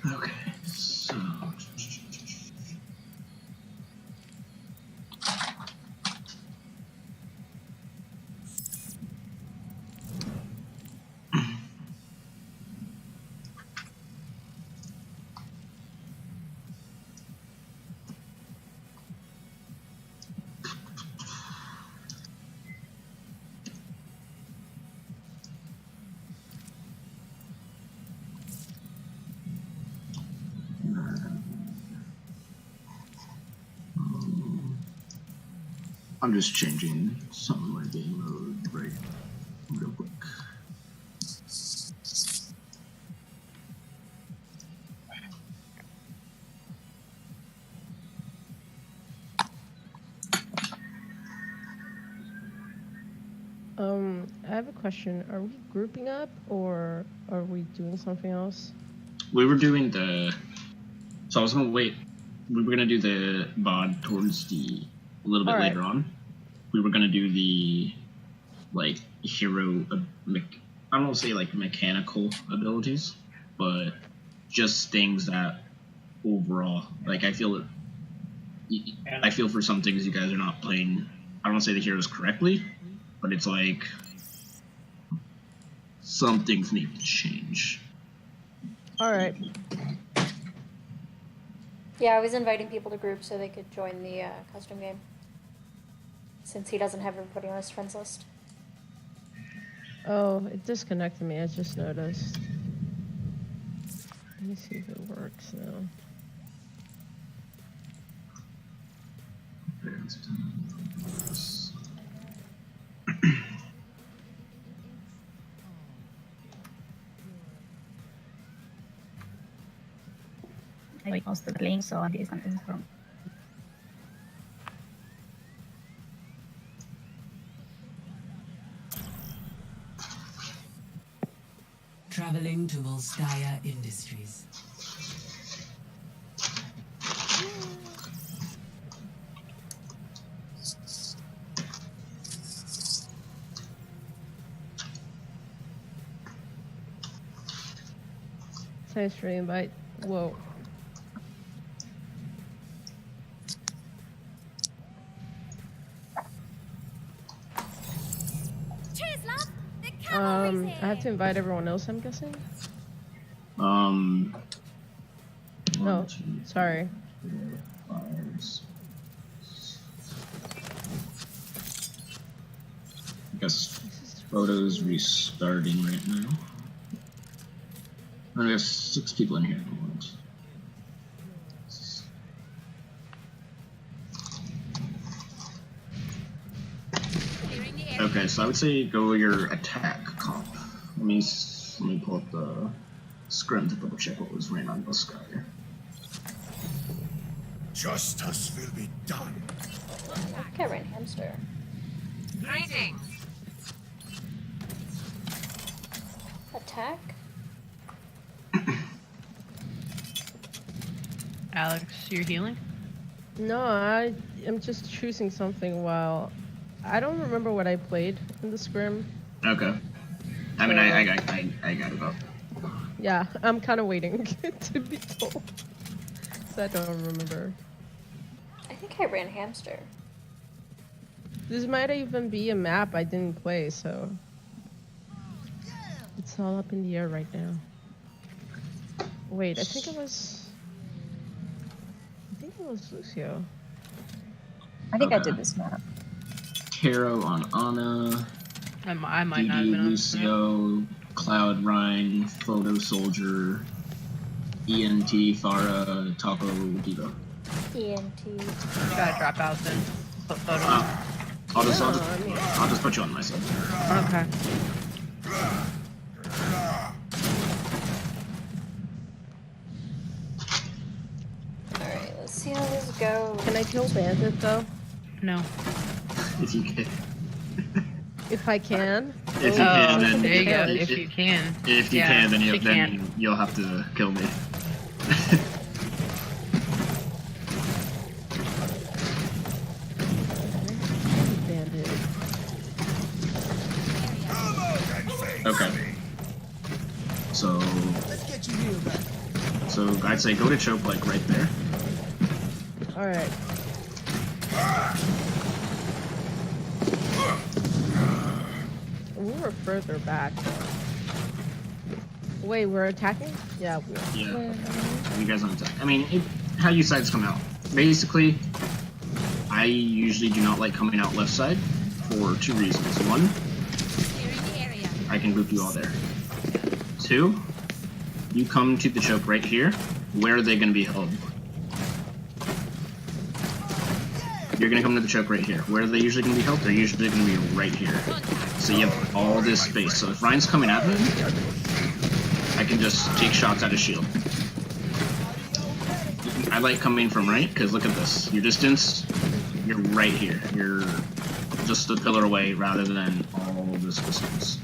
Okay, so I'm just changing some of my game mode right real quick. I have a question. Are we grouping up or are we doing something else? We were doing the. So I was gonna wait. We were gonna do the VOD towards a little bit later on. We were gonna do the like hero. I don't want to say like mechanical abilities, but just things that overall, like I feel for some things you guys are not playing. I don't want to say the heroes correctly, but it's like some things need to change. All right. Yeah, I was inviting people to group so they could join the custom game. Since he doesn't have everybody on his friends list. Oh, it disconnected me. I just noticed. Let me see if it works now. I posted the link, so this is from. Traveling to Volskaya Industries. Thanks for the invite. Whoa. I have to invite everyone else, I'm guessing? No, sorry. I guess photos restarting right now. I have 6 people in here at once. Okay, so I would say go your attack comp. Let me pull up the scrim to double check what was ran on Volskaya. Justice will be done. Okay, I ran hamster. Greetings. Attack. Alex, you're healing? No, I am just choosing something while... I don't remember what I played in the scrim. Okay. I mean, I got it up. Yeah, I'm kind of waiting to be told. So I don't remember. I think I ran hamster. This might even be a map I didn't play, so... It's all up in the air right now. Wait, I think it was Lucio. I think I did this map. Caro on Ana. I might DD, not have been on Lucio, Cloud, Rhine, Photo Soldier, ENT, Farah, Taco, Diva. ENT. Gotta drop out then. Put photo. I'll just put you on my side. Okay. Alright, let's see how this goes. Can I kill Bandit though? No. If you can. If I can? If you can, then there you go. If you can. If you can, then you'll have to kill me. Bandit. Okay. So So I'd say go to choke like right there. Alright. We were further back. Wait, we're attacking? Yeah, we are. Yeah. You guys don't attack. I mean, how you sides come out. Basically, I usually do not like coming out left side for 2 reasons. 1, I can boop you all there. 2, you come to the choke right here. Where are they going to be held? You're going to come to the choke right here. Where are they usually going to be held? They're usually going to be right here. So you have all this space. So if Ryan's coming at me, I can just take shots at his shield. I like coming from right, because look at this. Your distance, you're right here. You're just a pillar away rather than all this distance.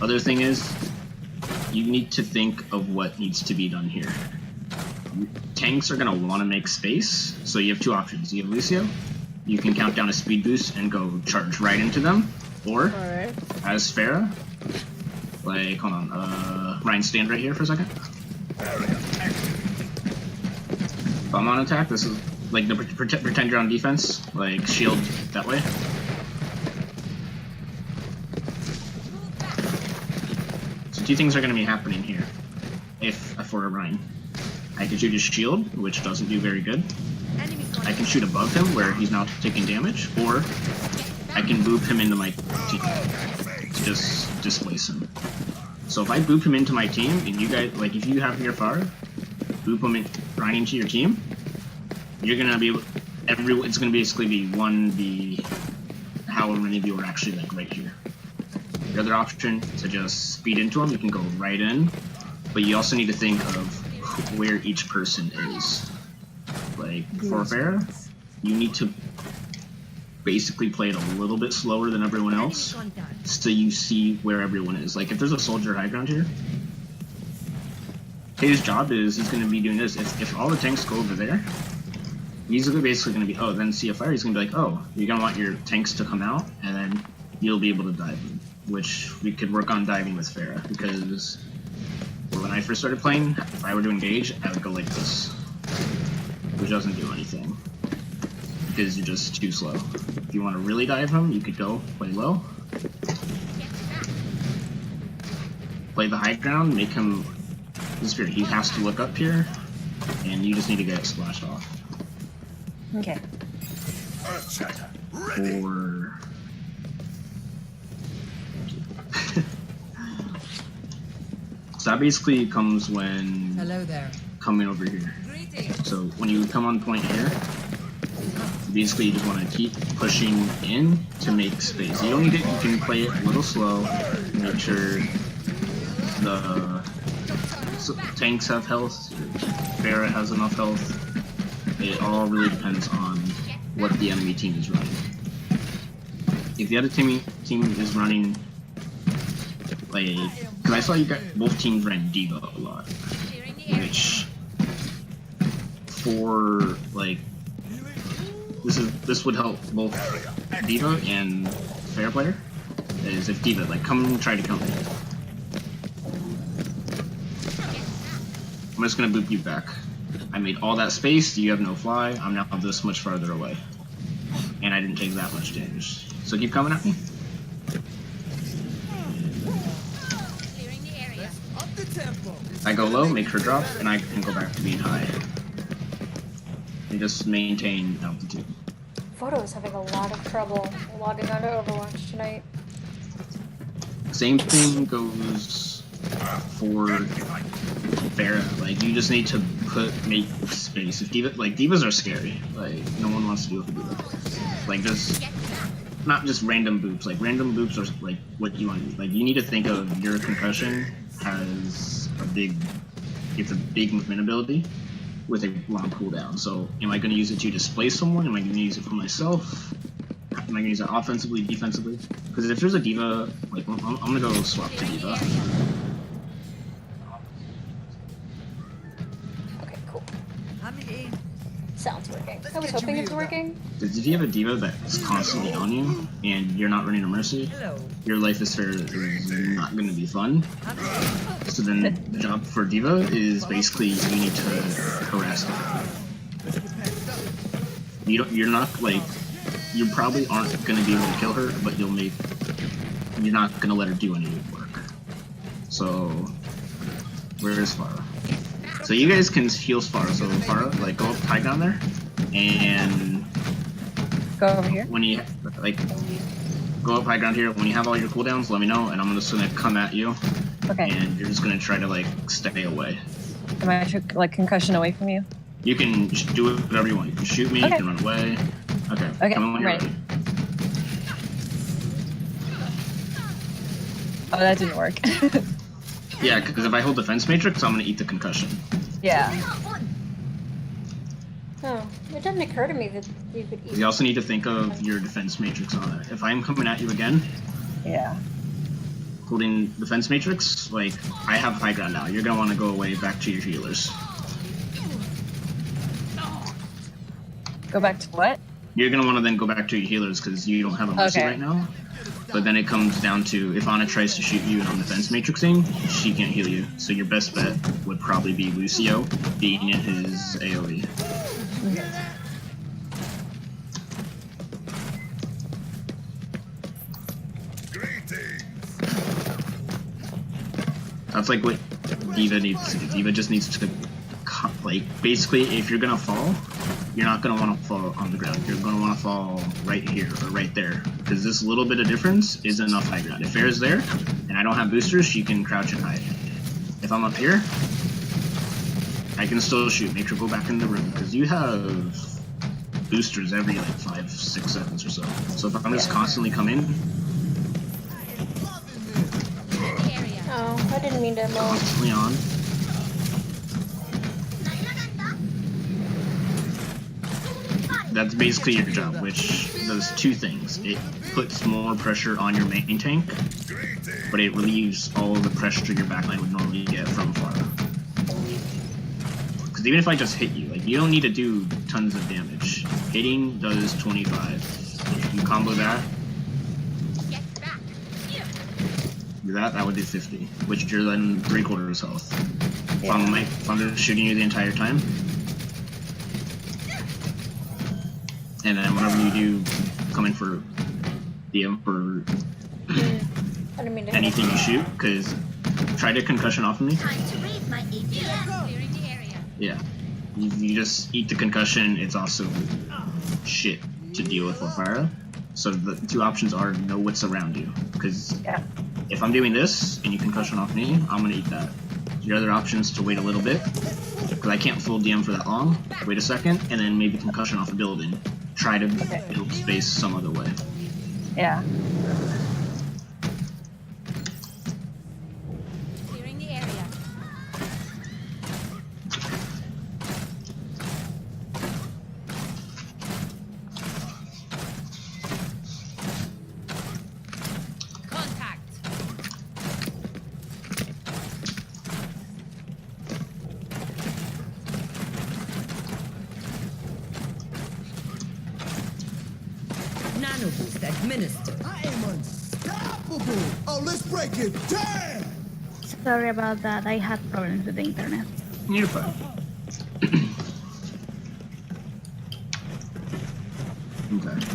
Other thing is, you need to think of what needs to be done here. Tanks are going to want to make space, so you have 2 options. You have Lucio, you can count down a speed boost and go charge right into them, or, as Farah, like, hold on, Ryan, stand right here for a second. If I'm on attack, this is, like, pretend you're on defense, like, shield that way. So 2 things are going to be happening here, for Ryan. I can shoot his shield, which doesn't do very good. I can shoot above him, where he's now taking damage, or I can boop him into my team to just displace him. So if I boop him into my team, and you guys, like, if you have your fire, boop him right into your team, you're gonna be able, it's gonna basically be 1v however many of you are actually, like, right here. The other option to just speed into him, you can go right in, but you also need to think of where each person is. Like, for Farah, you need to basically play it a little bit slower than everyone else, so you see where everyone is. Like, if there's a soldier high ground here, his job is, he's going to be doing this. If all the tanks go over there, he's basically going to be, oh, then see a fire, he's going to be like, oh, you're going to want your tanks to come out, and then you'll be able to dive them, which we could work on diving with Farah, because when I first started playing, if I were to engage, I would go like this, which doesn't do anything, because you're just too slow. If you want to really dive him, you could go play low, play the high ground, make him disappear. He has to look up here, and you just need to get it splashed off. Okay. Or so that basically comes when Hello there. coming over here. So when you come on point here, basically you just want to keep pushing in to make space. You don't need it, you can play it a little slow, make sure the tanks have health, Farah has enough health. It all really depends on what the enemy team is running. If the other team is running, like, because I saw you got both teams ran Diva a lot, which for like this would help both Diva and Fair player. Is if Diva like come try to kill me, I'm just gonna boop you back. I made all that space. You have no fly. I'm now this much farther away, and I didn't take that much damage. So keep coming at me. I go low, make her drop, and I can go back to being high. And just maintain altitude. Photo is having a lot of trouble logging onto Overwatch tonight. Same thing goes for Farah. Like, you just need to make space. If divas are scary. Like, no one wants to deal with a diva. Like, just not just random boops. Like, random boops are like what you want to do. Like, you need to think of your concussion has it's a big movement ability with a long cooldown. So am I going to use it to displace someone? Am I going to use it for myself? Am I going to use it offensively, defensively? Because if there's a diva, like, I'm going to go swap to diva. Okay, cool. Sounds working. I was hoping it was working. If you have a diva that's constantly on you and you're not running a mercy, your life is fair is not going to be fun. So then the job for diva is basically you need to harass her. You're not like, you probably aren't going to be able to kill her, but you're not going to let her do any work. So where is Farah? So you guys can heal Farah. So Farah, like, go up high down there, and Go over here. when you like go up high ground here, when you have all your cooldowns, let me know, and I'm just gonna come at you, Okay. and you're just gonna try to like stay away. Am I like concussion away from you? You can do it whatever you want. You can shoot me. Okay. You can run away. Okay. Okay, Come on when you're ready. ready. Oh, that didn't work. Yeah, because if I hold defense matrix, I'm gonna eat the concussion. Yeah. Oh, it didn't occur to me that you could eat. You also need to think of your defense matrix on it. If I'm coming at you again, Yeah. holding defense matrix, like, I have high ground now. You're gonna want to go away back to your healers. Go back to what? You're gonna want to then go back to your healers because you don't have a mercy Okay. right now. But then it comes down to, if Ana tries to shoot you and I'm defense matrixing, she can't heal you. So your best bet would probably be Lucio being in his AoE. That's like what Diva needs to do. Diva just needs to, like, basically, if you're gonna fall, you're not gonna want to fall on the ground. You're gonna want to fall right here or right there, because this little bit of difference is enough high ground. If Fair's there and I don't have boosters, she can crouch and hide. If I'm up here, I can still shoot. Make her go back in the room, because you have boosters every like 5-6 seconds or so. So if I'm just constantly coming, Oh, I didn't mean to move. constantly on. That's basically your job, which does two things. It puts more pressure on your main tank, but it relieves all of the pressure your backline would normally get from Farah. Because even if I just hit you, like, you don't need to do tons of damage. Hitting does 25. If you combo that, do that, that would do 50, which you're then 3/4 health. Yeah. If I'm just shooting you the entire time, and then whenever you do come in for the for I didn't mean to. anything you shoot, because try to concussion off of me. Yeah, you just eat the concussion. It's also shit to deal with Farah. So the two options are know what's around you, because Yeah. if I'm doing this and you concussion off me, I'm gonna eat that. Your other option is to wait a little bit, because I can't full DM for that long. Wait a second, and then maybe concussion off a building. Try to build space some other way. Yeah. Clearing the area. Contact. Nano boost administered. I am unstoppable. Oh, let's break it down. Sorry about that. I had problems with the internet. You're fine. Okay.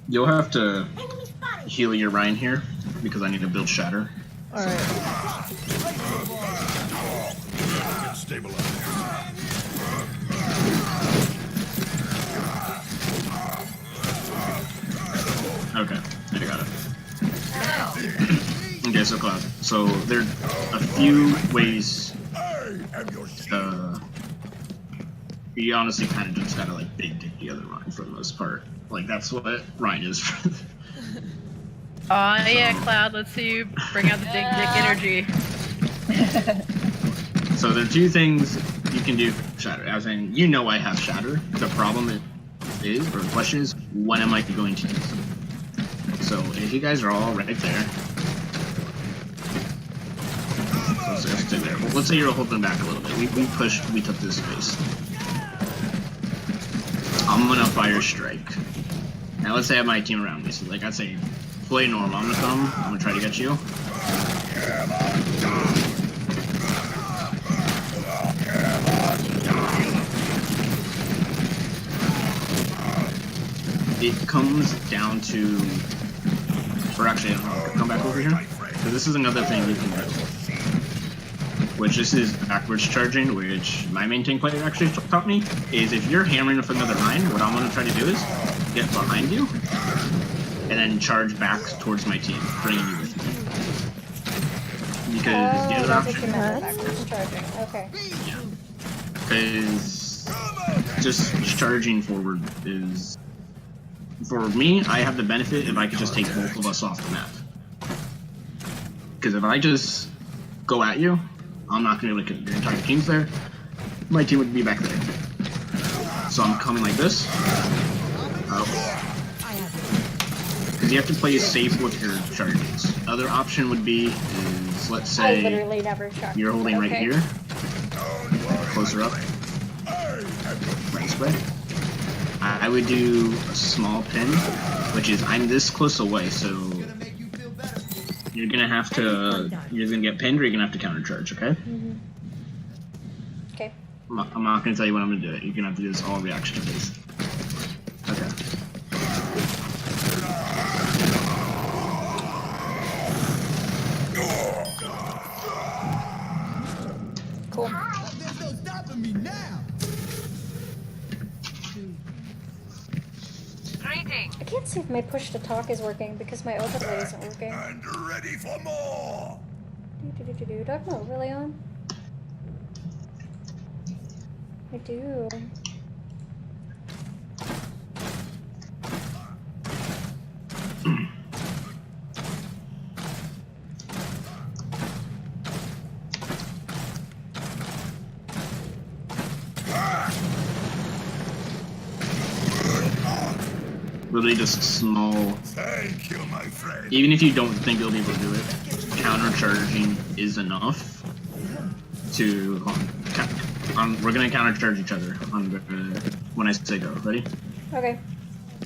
You'll have to heal your Ryan here, because I need to build Shatter. Alright. Stabilize. Okay, I got it. Okay, so Cloud. So there are a few ways. I am your shield. You honestly kind of just gotta like big dick the other Ryan for the most part. Like that's what Ryan is. Aw, yeah, Cloud, let's see you bring out the dick energy. So there are two things you can do for Shatter. As in, you know I have Shatter. The problem is, or the question is, when am I going to use it? So if you guys are all right there, so let's stay there. Let's say you're holding back a little bit. We pushed, we took this space. I'm gonna fire strike. Now let's say I have my team around me, so like I'd say, play normal. I'm gonna come, I'm gonna try to get you. It comes down to, or actually, come back over here. So this is another thing you can do, which this is backwards charging, which my main tank player actually taught me, is if you're hammering with another line, what I'm going to try to do is get behind you, and then charge back towards my team, bringing you with me. Because the other option... backwards charging, okay. Yeah. Because just charging forward is... For me, I have the benefit if I could just take both of us off the map. Because if I just go at you, I'm not going to be able to get your entire team's there. My team would be back there. So I'm coming like this. Because you have to play safe with your charges. Other option would be is, let's say, I literally never charge. you're holding right here. Closer up. Right this way. I would do a small pin, which is I'm this close away, so you're gonna have to, you're gonna get pinned or you're gonna have to counter charge, okay? Mm-hmm. Okay. I'm not gonna tell you when I'm gonna do it. You're gonna have to do this all reaction based. Okay. Cool. There's no stopping me now. I can't see if my push to talk is working because my overlay isn't working. And ready for more. Do I have my overlay on? I do. Literally just small. Thank you, my friend. Even if you don't think you'll be able to do it, counter charging is enough to. We're gonna counter charge each other on the, when I say go. Ready? Okay.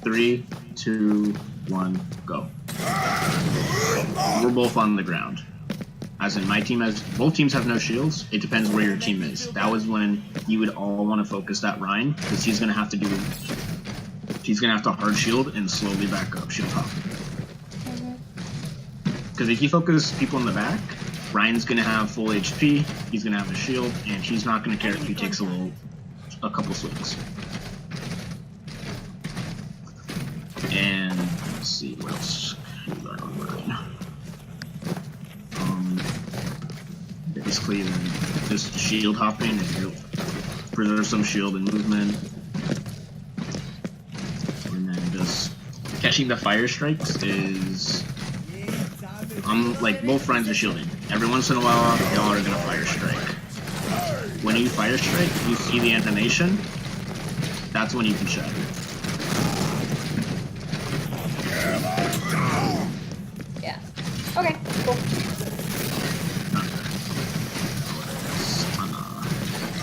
3, 2, 1, go. We're both on the ground. As in, my team has, both teams have no shields. It depends where your team is. That was when you would all want to focus that Ryan, because he's gonna have to do. He's gonna have to hard shield and slowly back up, shield hop. Because if you focus people in the back, Ryan's gonna have full HP, he's gonna have a shield, and he's not gonna care if he takes a couple swings. And let's see what else we got on Ryan. Basically, just shield hopping and preserve some shield and movement. Catching the fire strikes is, like, both friends are shielding. Every once in a while, y'all are gonna fire strike. When you fire strike, you see the animation, that's when you can shatter. Yeah. Okay, cool.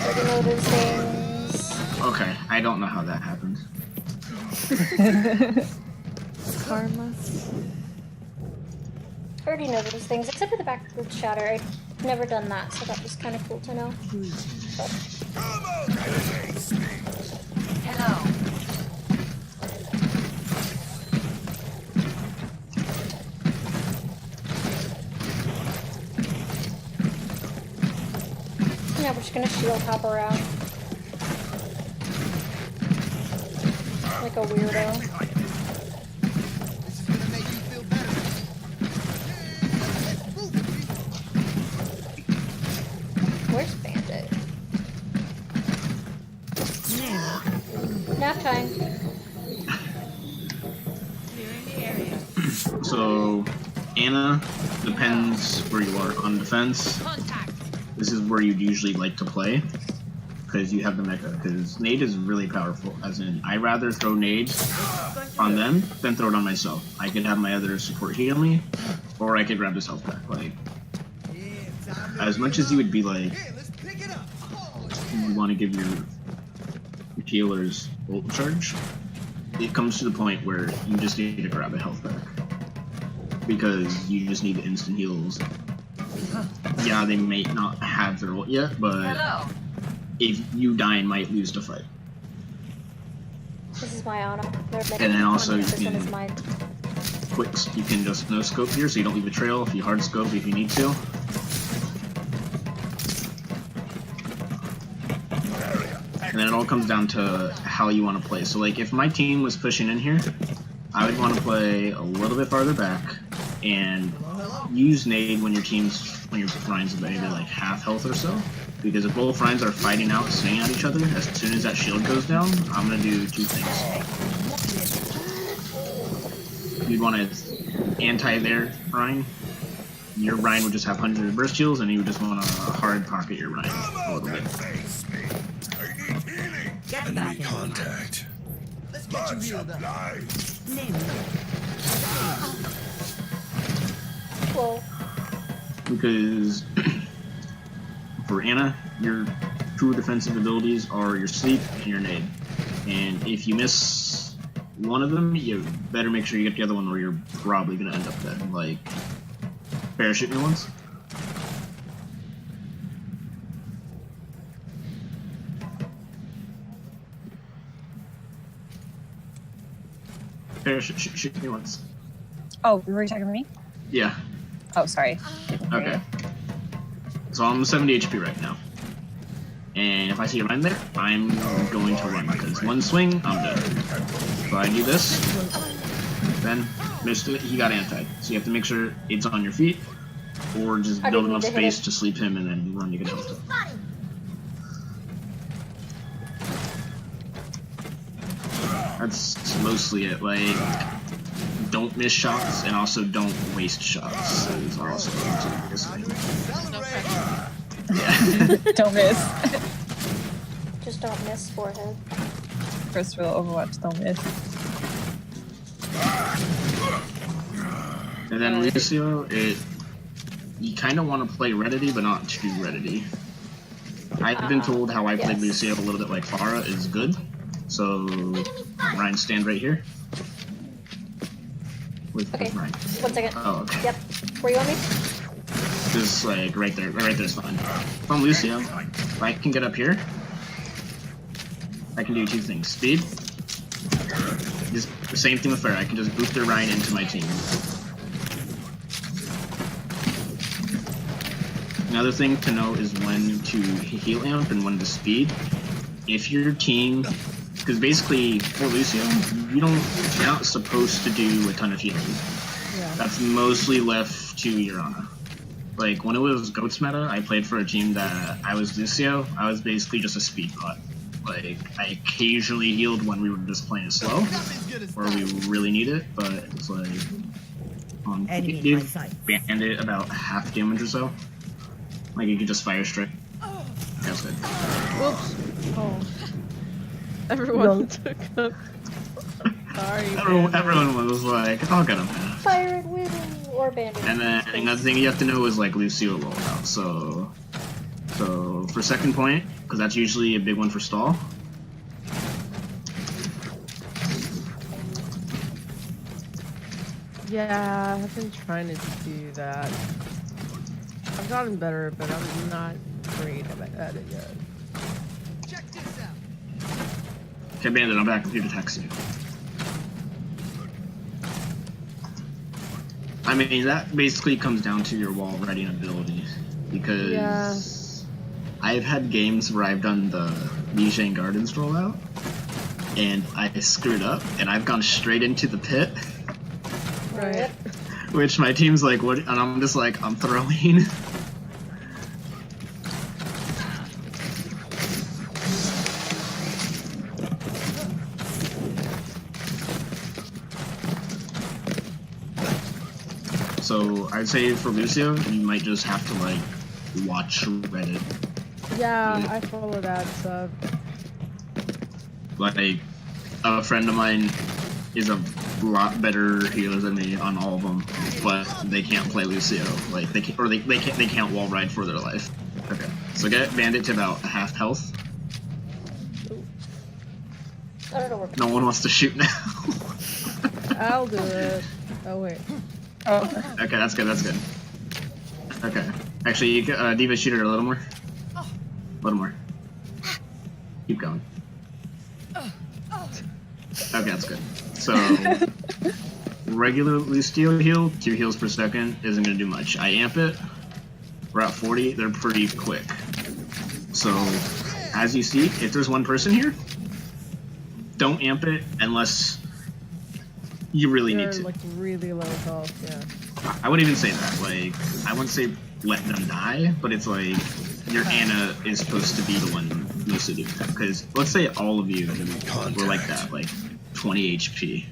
Already know those things. Okay, I don't know how that happened. Karma. I already know those things, except for the backward shatter. I've never done that, so that was kind of cool to know. But... Hello. Yeah, we're just gonna shield hop around. Like a weirdo. Where's Bandit? Nap time. So, Anna, depends where you are on defense. This is where you'd usually like to play, because you have the mecha, because nade is really powerful, as in, I'd rather throw nades on them than throw it on myself. I could have my other support heal me, or I could grab this health back, like, as much as you would be like, Here, let's pick it up. you want to give your healers ult charge, it comes to the point where you just need to grab a health back. Because you just need instant heals. Yeah, they may not have their ult yet, but if you die and might lose the fight. This is my Ana. And then also this you one is can mine. you can just no scope here, so you don't leave a trail. If you hard scope, if you need to. And then it all comes down to how you want to play. So like, if my team was pushing in here, I would want to play a little bit farther back and use nade when your Ryan's maybe like half health or so. Because if both Ryan's are fighting out, swinging at each other, as soon as that shield goes down, I'm gonna do two things. You'd want to anti their Ryan. Your Ryan would just have 100 burst heals, and you would just want to hard pocket your Ryan a little bit. Enemy contact. Let's get you healed up. Cool. Because for Ana, your true defensive abilities are your sleep and your nade. And if you miss one of them, you better make sure you get the other one, or you're probably gonna end up dead. Like, parachute me once. Parachute, shoot me once. Oh, were you talking to me? Yeah. Oh, sorry. Okay. So I'm 70 HP right now. And if I see a Ryan there, I'm going to run, because one swing, I'm dead. So I do this, then missed it, he got anti. So you have to make sure it's on your feet, or just build enough space to sleep him and then run to get health. That's mostly it. Like, don't miss shots, and also don't waste shots. Is also the biggest thing. Yeah. Don't miss. Just don't miss forehead. First rule Overwatch, don't miss. And then Lucio, you kind of want to play Reddity, but not too Reddity. I've been told how I played Lucio a little bit like Farah is good. So, Ryan, stand right here. With Ryan. 1 second. Oh, okay. Yep. Where you want me? Just like right there. Right there's fine. If I'm Lucio, if I can get up here, I can do two things. Speed. Just the same thing with Farah. I can just boot their Ryan into my team. Another thing to know is when to heal amp and when to speed. If your team, because basically for Lucio, you're not supposed to do a ton of healing. Yeah. That's mostly left to your Ana. Like when it was Goats meta, I played for a team that I was Lucio. I was basically just a speed bot. Like I occasionally healed when we were just playing slow, or we really need it, but it's like it gave Bandit about half damage or so. Like you could just fire strike. That's good. Whoops. Oh. Everyone took up. Sorry. Everyone was like, I'll get him half. Fire and Widow or Bandit. And then another thing you have to know is like Lucio rollout. So for second point, because that's usually a big one for stall. Yeah, I've been trying to do that. I've gotten better, but I'm not great at it yet. Check this out. Okay, Bandit, I'm back. I'm here to text you. I mean, that basically comes down to your wall riding ability, because I've had games where I've done the Nightshade Gardens rollout, and I screwed up, and I've gone straight into the pit. Right. Which my team's like, what? And I'm just like, I'm throwing. So I'd say for Lucio, you might just have to like watch Reddit. Yeah, I follow that sub. Like a friend of mine is a lot better healer than me on all of them, but they can't play Lucio. Like they can't wall ride for their life. Okay, so get Bandit to about half health. I don't know where. No one wants to shoot now. I'll do it. Oh wait. Oh, Okay, that's good. That's good. Okay, actually, you can, Diva, shoot her a little more. A little more. Keep going. Okay, that's good. So, regular Lucio heal, 2 heals per second, isn't going to do much. I amp it, we're at 40, they're pretty quick. So, as you see, if there's one person here, don't amp it unless you really They're need to. like really low health, yeah. I wouldn't even say that. Like, I wouldn't say let them die, but it's like your Ana is supposed to be the one mostly doing that. Because let's say all of you were like that, like 20 HP,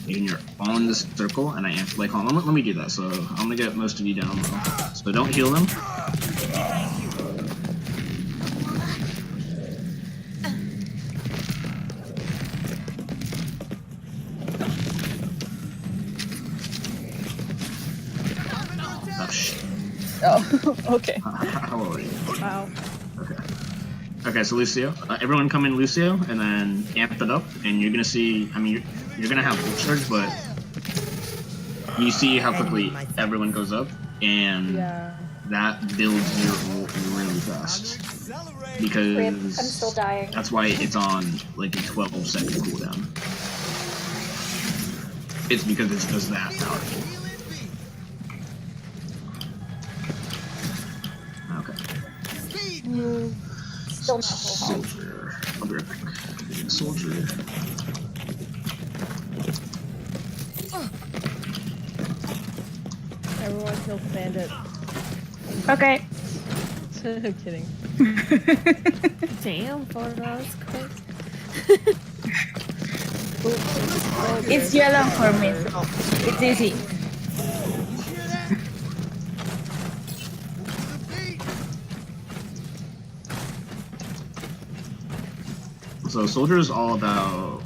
and you're all in this circle, and I amp. Like, hold on, let me do that. So I'm gonna get most of you down low. So don't heal them. Oh shit. oh, okay. How are you? Wow. Okay. Okay, so Lucio. Everyone come in Lucio, and then amp it up, and you're gonna see, I mean, you're gonna have full charge, but you see how quickly everyone goes up, and Yeah. that builds your ult really fast. Because Rip, I'm still dying. that's why it's on like a 12-second cooldown. It's because it's just that powerful. Okay. Still not full health. Soldier. I'll be right back. Soldier. Everyone kill Bandit. Okay. I'm kidding. Damn, that was quick. It's yellow for me, so it's easy. So Soldier is all about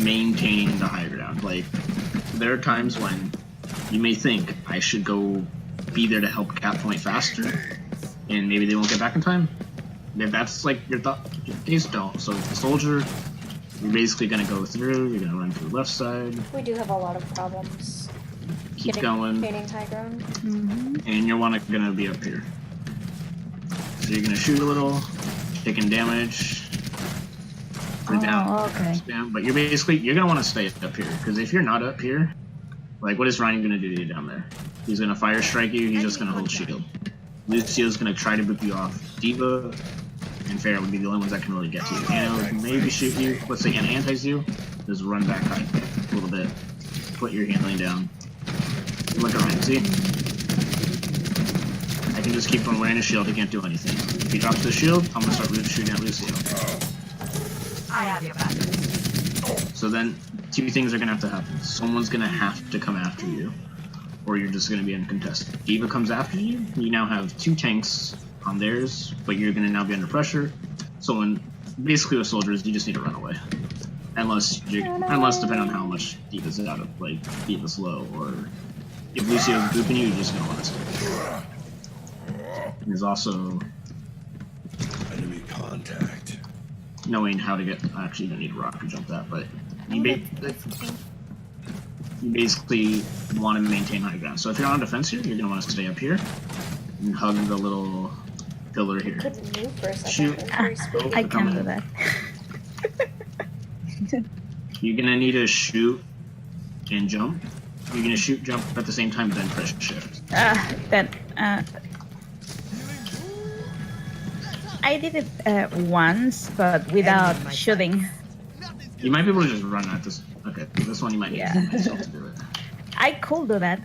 maintaining the high ground. Like, there are times when you may think I should go be there to help cap point faster, and maybe they won't get back in time. If that's like your thought, please don't. So the Soldier, you're basically gonna go through. You're gonna run to the left side. We do have a lot of problems. Keep going, Gaining high ground. and you're gonna be up here. So you're gonna shoot a little, taking damage. Oh, okay. But you're gonna want to stay up here, because if you're not up here, like, what is Ryan gonna do to you down there? He's gonna fire strike you. He's just gonna hold shield. Lucio's gonna try to boop you off. Diva and Farrah would be the only ones that can really get to you. Ana can maybe shoot you. Let's say Ana antis you. Just run back high a little bit. Put your handling down. Look at Ryan. See? I can just keep on wearing a shield. He can't do anything. If he drops the shield, I'm gonna start shooting at Lucio. I have your back. So then, 2 things are gonna have to happen. Someone's gonna have to come after you, or you're just gonna be uncontested. Diva comes after you, you now have 2 tanks on theirs, but you're gonna now be under pressure. Basically with soldiers, you just need to run away. Unless depending on how much Diva's out of, like, Diva's low, or if Lucio's booping you, you're just gonna want to stay. There's also Enemy contact. knowing how to get, actually you don't need to rocket jump that, but you basically want to maintain high ground. So if you're on defense here, you're going to want to stay up here and hug the little pillar here. Couldn't move for a second. Shoot. It was very spooky. I can do that. You're going to need to shoot and jump. You're going to shoot, jump at the same time, then press shift. Then, I did it once, but without shooting. You might be able to just run at this. Okay, this one you might need myself to do it. I could do that.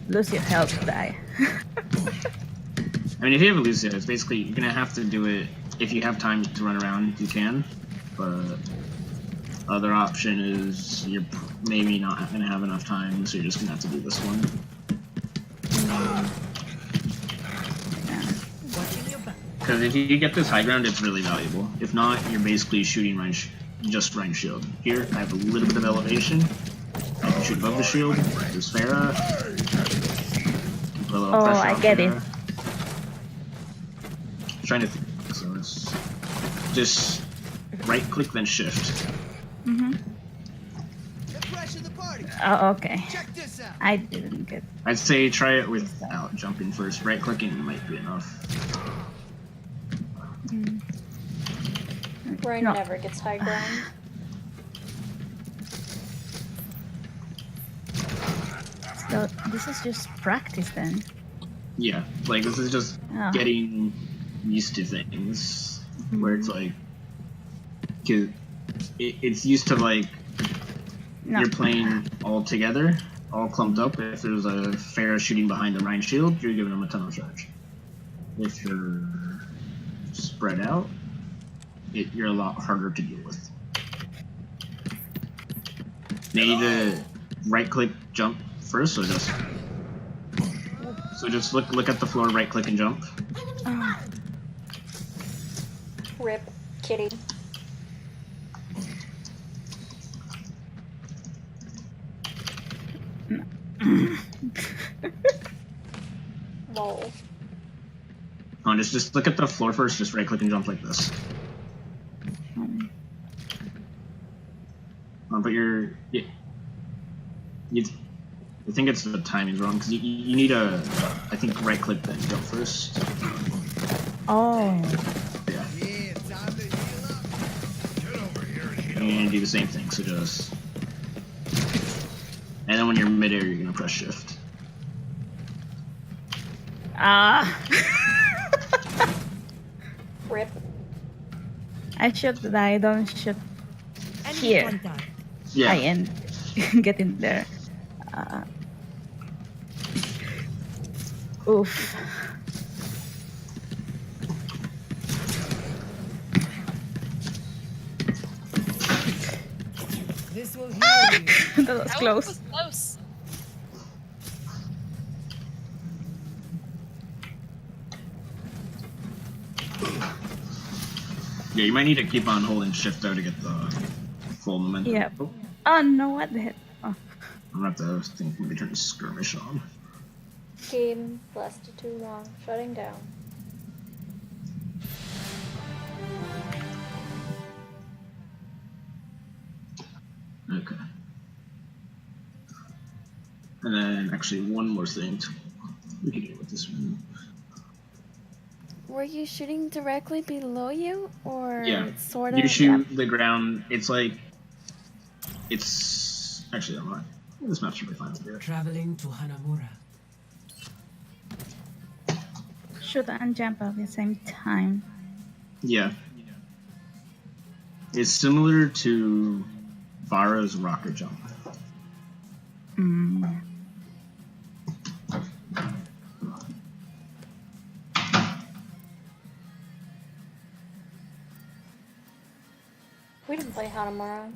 Lucio helped die. I mean, if you have a Lucio, it's basically, you're going to have to do it. If you have time to run around, you can. But other option is you're maybe not going to have enough time, so you're just going to have to do this one. Because if you get this high ground, it's really valuable. If not, you're basically shooting range just Rhine shield. Here, I have a little bit of elevation. I can shoot above the shield. There's Farah. Put a little Oh, pressure I on get Farah. it. Trying to think. So it's just right click then shift. Mm-hmm. Crash the party. Oh, okay. Check this out. I didn't get. I'd say try it without jumping first. Right clicking might be enough. Ryan No. never gets high ground. So this is just practice then. Yeah, like this is just Oh. getting used to things where it's like, 'cause it's used to like No. you're playing all together, all clumped up. If there's a Farah shooting behind the Rhine shield, you're giving them a ton of charge. If you're spread out, you're a lot harder to deal with. Now you need to right click jump first, so just look at the floor, right click and jump. Oh. Rip, kitty. Lol. Oh, just look at the floor first, just right click and jump like this. But I think it's the timing's wrong because you need I think right click then jump first. Oh. Yeah. Yeah, time to heal up. Get over here, And you're gonna do the same thing, so just. And then when you're midair, you're gonna press shift. Ah. Rip. I should die. Don't shoot here. Yeah. I end. Get in there. Oof. This will heal you. That was close. Close. Yeah, you might need to keep on holding shift though to get the full momentum. Yep. Oh, Oh no! What the heck? Oh. I'm gonna have to think maybe turn skirmish on. Game lasted too long. Shutting down. Okay. And then actually one more thing we can do with this one. Were you shooting directly below you, or Yeah. sort of? You shoot the ground. It's like it's actually I'm not. This map should be fine to do it. Traveling to Hanamura. Shoot and jump at the same time. Yeah. It's similar to Vara's rocket jump. Mm. We didn't play Hanamura.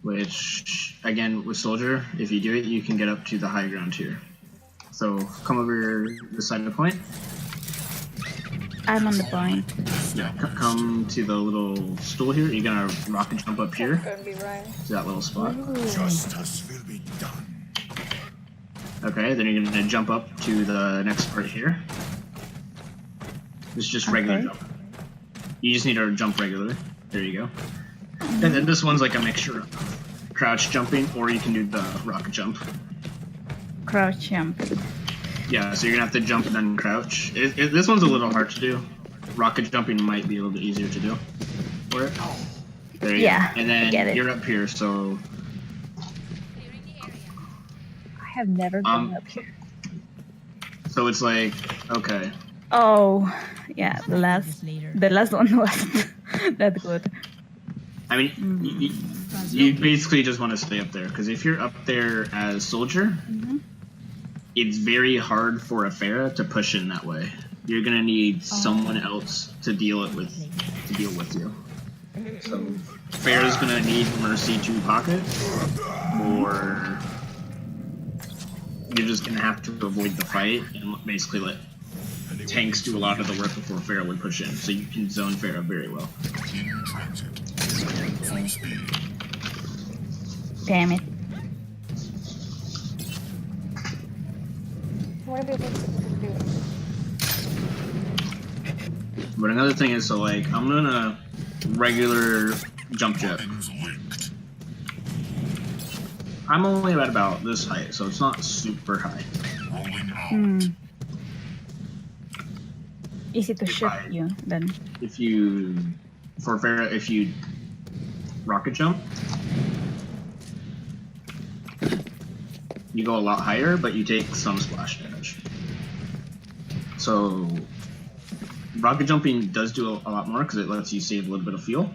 Which, again, with Soldier, if you do it, you can get up to the high ground here. So come over this side of the point. I'm on the point. Yeah, come to the little stool here. You're gonna rocket jump up here That's gonna be Ryan. to that little spot. Justice will be done. Okay, then you're gonna jump up to the next part here. It's just regular Okay. jump. You just need to jump regularly. There you go. And then this one's like a mixture of crouch jumping, or you can do the rocket jump. Crouch jump. Yeah, so you're gonna have to jump and then crouch. This one's a little hard to do. Rocket jumping might be a little bit easier to do for it. There you Yeah, go. And I get then it. you're up here, so I have never been up here. so it's like okay. Oh, yeah. The last one wasn't that good. I mean, you basically just want to stay up there because if you're up there as Soldier, it's very hard for a Farah to push in that way. You're gonna need someone else to deal with you. So Farah's gonna need Mercy to pocket, or you're just gonna have to avoid the fight and basically let tanks do a lot of the work before Pharah would push in, so you can zone Pharah very well. In transit. Full speed. Damn it. What are people doing? But another thing is, so like, I'm gonna regular jump jet. Weapons linked. I'm only at about this height, so it's not super high. Rolling out. Hmm. Easy to If shoot I- you then. If you, for Pharah, if you rocket jump, you go a lot higher, but you take some splash damage. So, rocket jumping does do a lot more because it lets you save a little bit of fuel.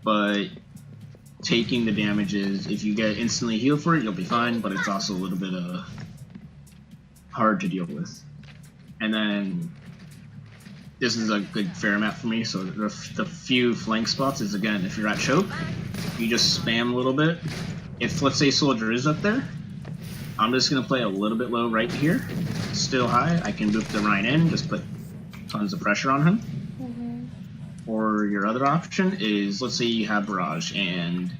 But taking the damages, if you get instantly healed for it, you'll be fine, but it's also a little bit hard to deal with. And then, this is a good fair map for me, so the few flank spots is, again, if you're at choke, you just spam a little bit. If, let's say, soldier is up there, I'm just going to play a little bit low right here, still high. I can boop the Rhine in, just put tons of pressure on him. Or your other option is, let's say you have barrage and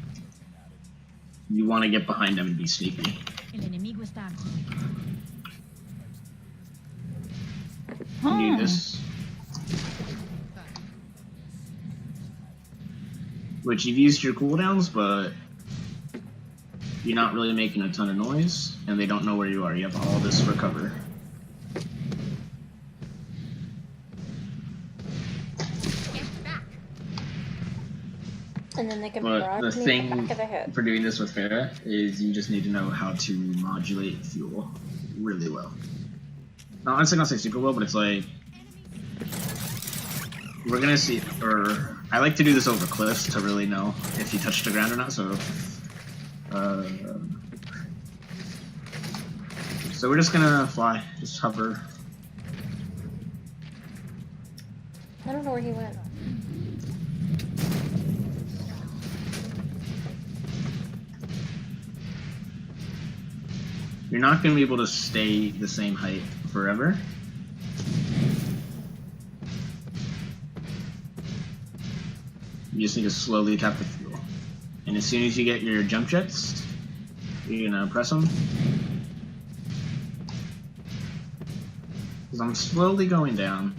you want to get behind them and be sneaky. You do this, which you've used your cooldowns, but you're not really making a ton of noise, and they don't know where you are. You have all this for cover. And then they can But barrage the me in the thing back of the head. for doing this with Pharah is you just need to know how to modulate fuel really well. Not honestly, not say super well, but it's like we're gonna see. Or I like to do this over cliffs to really know if you touch the ground or not. So, so we're just gonna fly, just hover. I don't know where he went. You're not going to be able to stay the same height forever. You just need to slowly tap the fuel. And as soon as you get your jump jets, you're going to press them. Because I'm slowly going down.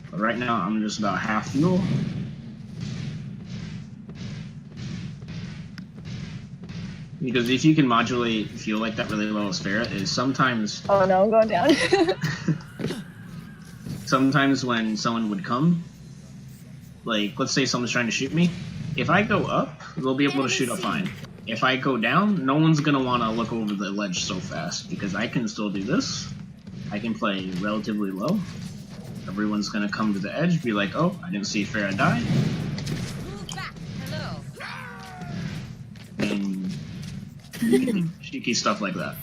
But right now I'm just about half fuel. Because if you can modulate fuel like that really well as Pharah, is sometimes... Oh no, I'm going down. Sometimes when someone would come, like, let's say someone's trying to shoot me, if I go up, they'll be able to shoot up fine. If I go down, no one's going to want to look over the ledge so fast, because I can still do this. I can play relatively low. Everyone's going to come to the edge, be like, oh, I didn't see Pharah die. And cheeky stuff like that.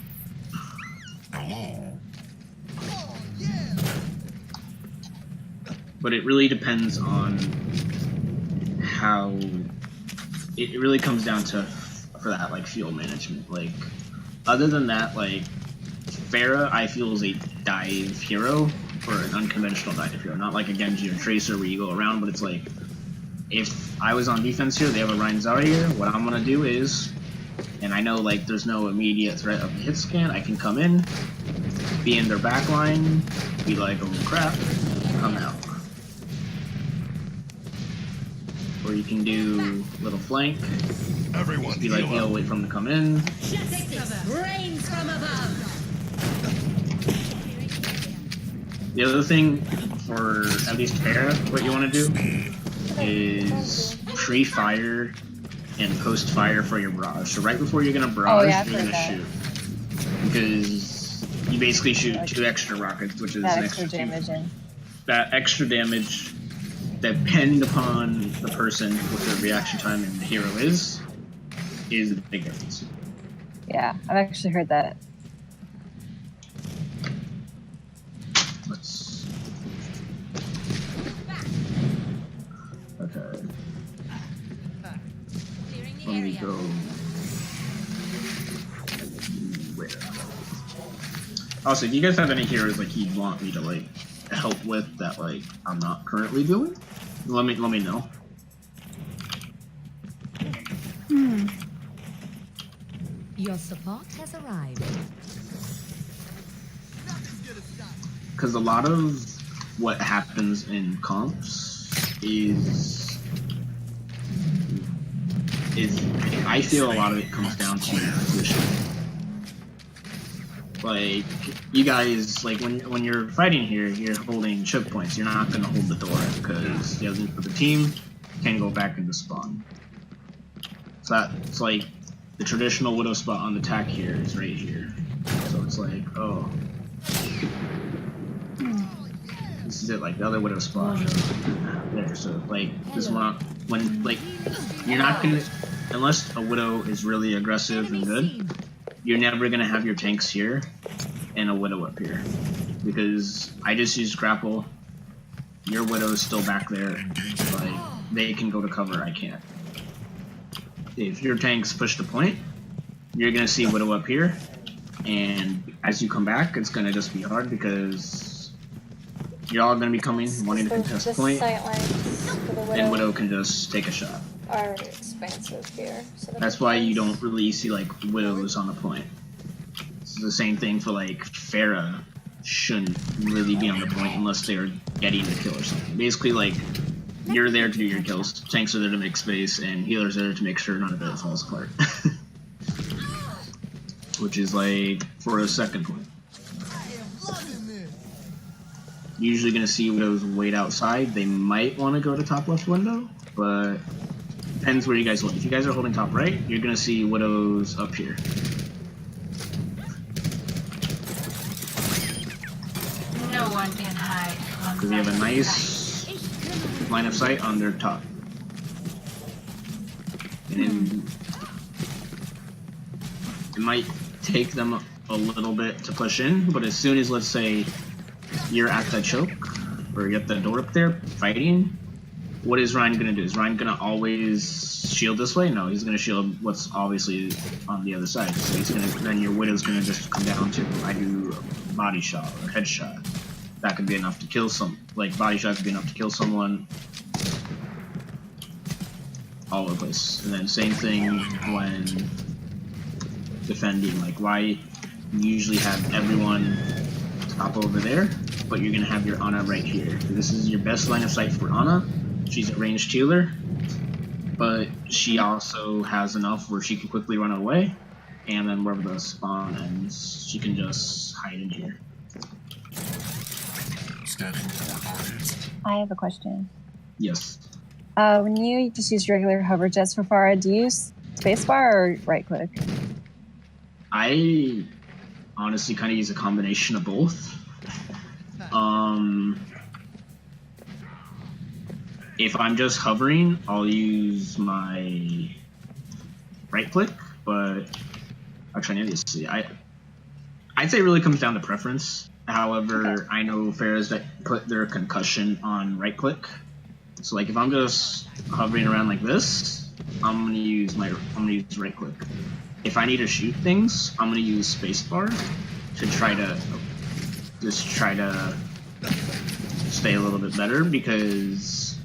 But it really depends on how it really comes down to for that like fuel management. Like other than that, like Pharah I feel is a dive hero or an unconventional dive hero, not like a Genji or Tracer where you go around, but it's like if I was on defense here, they have a Rhine Zarya, what I'm gonna do is, and I know like there's no immediate threat of the hit scan, I can come in, be in their back line, be like, oh crap, come out. Or you can do little flank, Everyone just be like, yo, wait for them to come in. The other thing for at least Pharah, what you want to do is pre-fire and post-fire for your barrage. So right before you're gonna barrage, you're gonna shoot. Because you basically shoot 2 extra rockets, which is That an extra extra damage in. that extra damage, depending upon the person, what their reaction time and the hero is the big difference. Yeah, I've actually heard that. Let's... Okay. Let me go Also, if you guys have any heroes like you'd want me to like help with that like I'm not currently doing, let me know. Your support has arrived. Because a lot of what happens in comps is I feel a lot of it comes down to position. Like you guys, like when you're fighting here, you're holding choke points. You're not going to hold the door because the other for the team can go back into spawn. So that's like the traditional widow spot on the tack here is right here. So it's like, oh, this is it. Like the other widow spot there. So like this one, when like you're not gonna, unless a widow is really aggressive and good, you're never gonna have your tanks here and a widow up here because I just used grapple. Your widow is still back there. Like they can go to cover. I can't. If your tanks push the point, you're gonna see widow up here, and as you come back, it's gonna just be hard because you're all gonna be coming wanting to contest The point, sightlines for the and widow can just take a shot. are expansive here. So That's why you don't really see like widows on the point. It's the same thing for like Pharah shouldn't really be on the point unless they're getting the kill or something. Basically, like you're there to do your kills, tanks are there to make space, and healers are there to make sure none of it falls apart. Which is like for a second point. Usually gonna see widows wait outside. They might want to go to top left window, but depends where you guys hold. If you guys are holding top right, you're gonna see widows up here. No one can hide. Because you have a nice line of sight on their top. And then it might take them a little bit to push in, but as soon as, let's say, you're at the choke, or you're at the door up there fighting, what is Ryan gonna do? Is Ryan gonna always shield this way? No, he's gonna shield what's obviously on the other side. So he's gonna, then your widow's gonna just come down to, I do a body shot or headshot. That could be enough to kill like body shot could be enough to kill someone. All over the place. And then same thing when defending, like why you usually have everyone top over there, but you're gonna have your Ana right here. This is your best line of sight for Ana. She's a ranged healer, but she also has enough where she can quickly run away, and then wherever the spawn ends, she can just hide in here. I have a question. Yes. When you just use regular hover jets for Pharah, do you use spacebar or right click? I honestly kind of use a combination of both. If I'm just hovering, I'll use my right click, but actually I need to see. I'd say it really comes down to preference. However, I know Pharahs that put their concussion on right click. So like if I'm just hovering around like this, I'm gonna use right click. If I need to shoot things, I'm gonna use spacebar to try to stay a little bit better because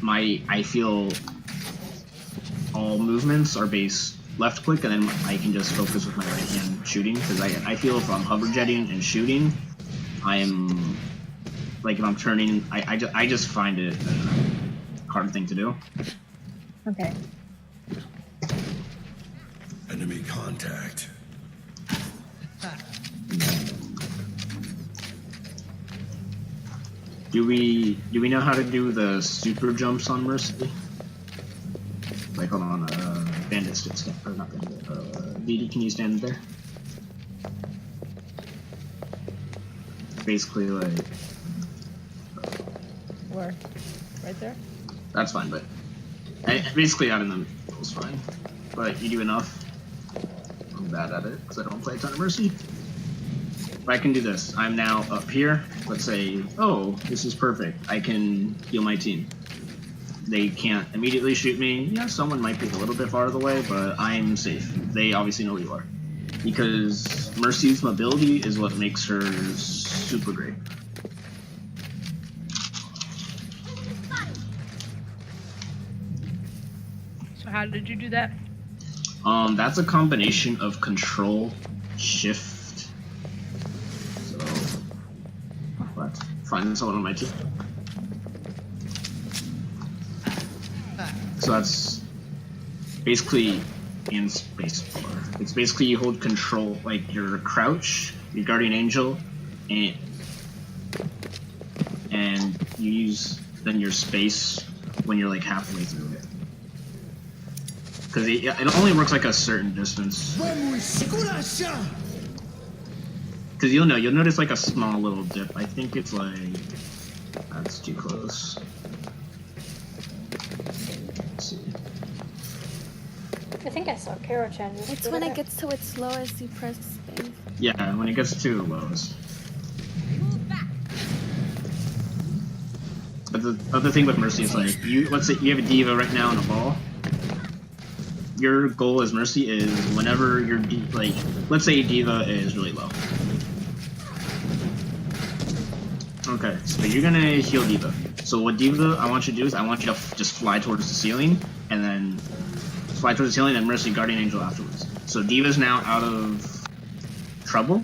I feel all movements are based left click, and then I can just focus with my right hand shooting because I feel if I'm hover jetting and shooting, I'm like if I'm turning, I just find it a hard thing to do. Okay. Enemy contact. Do we know how to do the super jumps on Mercy? Like hold on, Bandit stand, or not Bandit. VD, can you stand there? Basically, like. Where? Right there? That's fine, but basically out in the middle is fine. But you do enough. I'm bad at it because I don't play a ton of Mercy. But I can do this. I'm now up here. Let's say, oh, this is perfect. I can heal my team. They can't immediately shoot me. Yeah, someone might be a little bit farther away, but I'm safe. They obviously know who you are. because Mercy's mobility is what makes her super great. So how did you do that? That's a combination of control, shift. So, let's find someone on my team. So that's basically in spacebar. It's basically you hold control, like your crouch, your guardian angel, and you use then your space when you're like halfway through it. Because it only works like a certain distance. Because you'll notice like a small little dip. I think it's like, that's too close. Let's see. I think I saw Karo-chan. It's when it gets to its lowest, you press space. Yeah, when it gets to the lowest. But the other thing with Mercy is like, let's say you have a diva right now in a ball. Your goal as Mercy is whenever your let's say diva is really low. Okay, so you're gonna heal diva. So what diva I want you to do is I want you to just fly towards the ceiling and then fly towards the ceiling and Mercy Guardian Angel afterwards. So diva's now out of trouble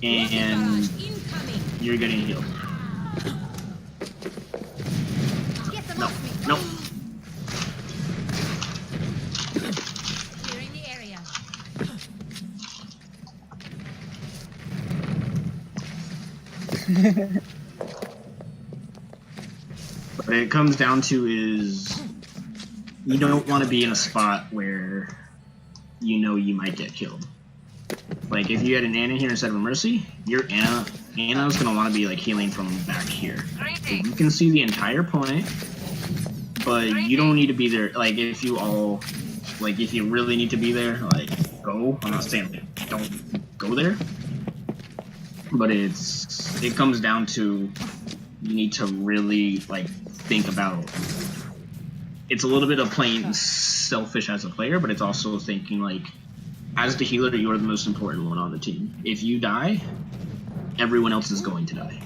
and you're getting healed. No, no. Clearing the area. What it comes down to is you don't want to be in a spot where you know you might get killed. Like if you had an Ana here instead of a Mercy, your Ana's gonna want to be like healing from back here. So you can see the entire point, but you don't need to be there. Like if you really need to be there, like go. I'm not saying don't go there, but it comes down to you need to really like think about. It's a little bit of playing selfish as a player, but it's also thinking like, as the healer, you're the most important one on the team. If you die, everyone else is going to die.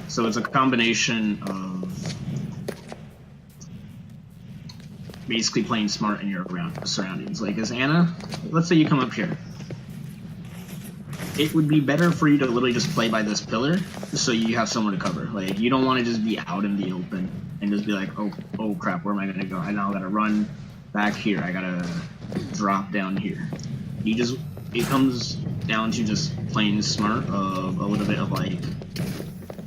So it's a combination of basically playing smart in your surroundings. Like as Ana, let's say you come up here. It would be better for you to literally just play by this pillar so you have somewhere to cover. Like you don't want to just be out in the open and just be like, oh crap, where am I gonna go? I now gotta run back here. I gotta drop down here. It comes down to just playing smart of a little bit of like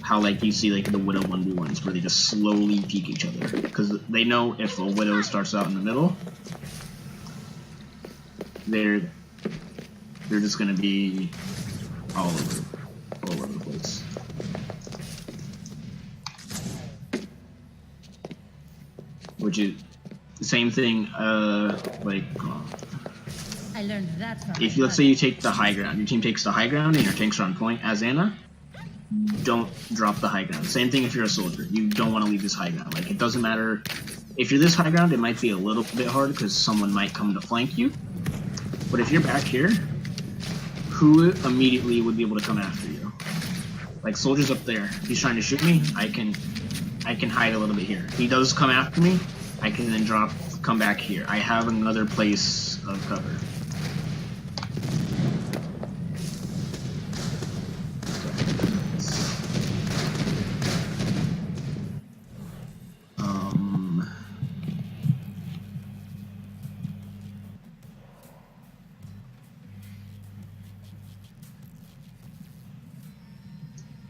how like you see like the Widow 1v1s where they just slowly peek each other because they know if a Widow starts out in the middle, they're just gonna be all over the place. Which is the same thing, like I learned that from if let's say you take the high ground, your team takes the high ground and your tanks are on point as Ana, don't drop the high ground. Same thing if you're a soldier, you don't want to leave this high ground. Like it doesn't matter if you're this high ground, it might be a little bit hard because someone might come to flank you. But if you're back here, who immediately would be able to come after you? Like soldier's up there. If he's trying to shoot me, I can hide a little bit here. If he does come after me, I can then come back here. I have another place of cover.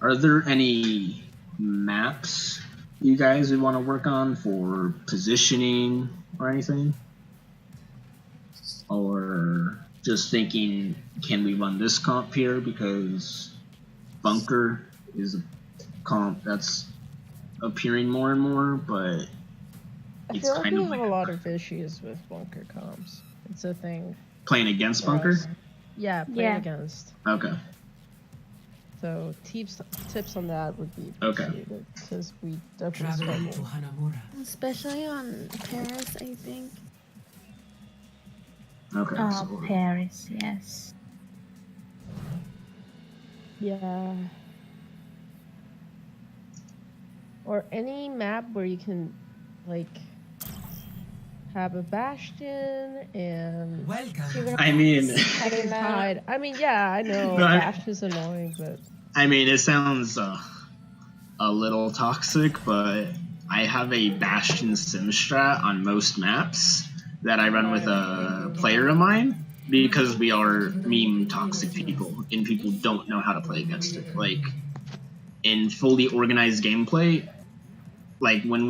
Are there any maps you guys would want to work on for positioning or anything? Or just thinking, can we run this comp here because bunker is a comp that's appearing more and more, but I feel like we have a lot of issues with bunker comps. It's a thing. Playing against bunker? Yeah, playing against. Okay. So tips on that would be appreciated because we definitely struggle. Especially on Paris, I think. Okay. Oh, So Paris, yes. Yeah. Or any map where you can, like, have a bastion and Welcome. I mean, hide. I mean, yeah, I know No, bastion's annoying, but I mean, it sounds a little toxic, but I have a Bastion sim strat on most maps that I run with a player of mine because we are meme toxic people and people don't know how to play against it. Like in fully organized gameplay, like when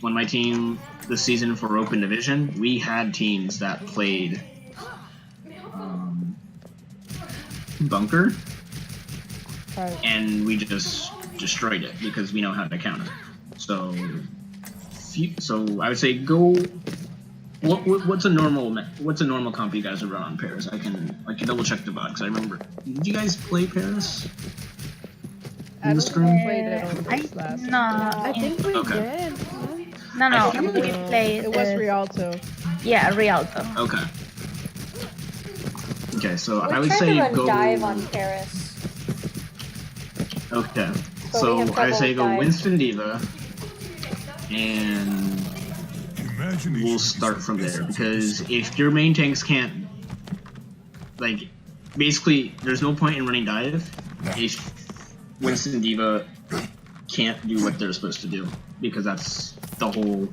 my team this season for Open Division, we had teams that played bunker, and we just destroyed it because we know how to counter. So I would say go. What's a normal comp you guys would run on Paris? I can double check the VOD because I remember. Did you guys play Paris? I don't think we played it on I this last. no. I think we Okay. did. No, think we played. It was Rialto. Yeah, Rialto. Okay. Okay, so We're I would trying say to run go. dive on Paris. Okay. But So we have I would trouble say with go dive. Winston Diva, and we'll start from there. Because if your main tanks can't, like, basically, there's no point in running dive if Winston Diva can't do what they're supposed to do, because that's the whole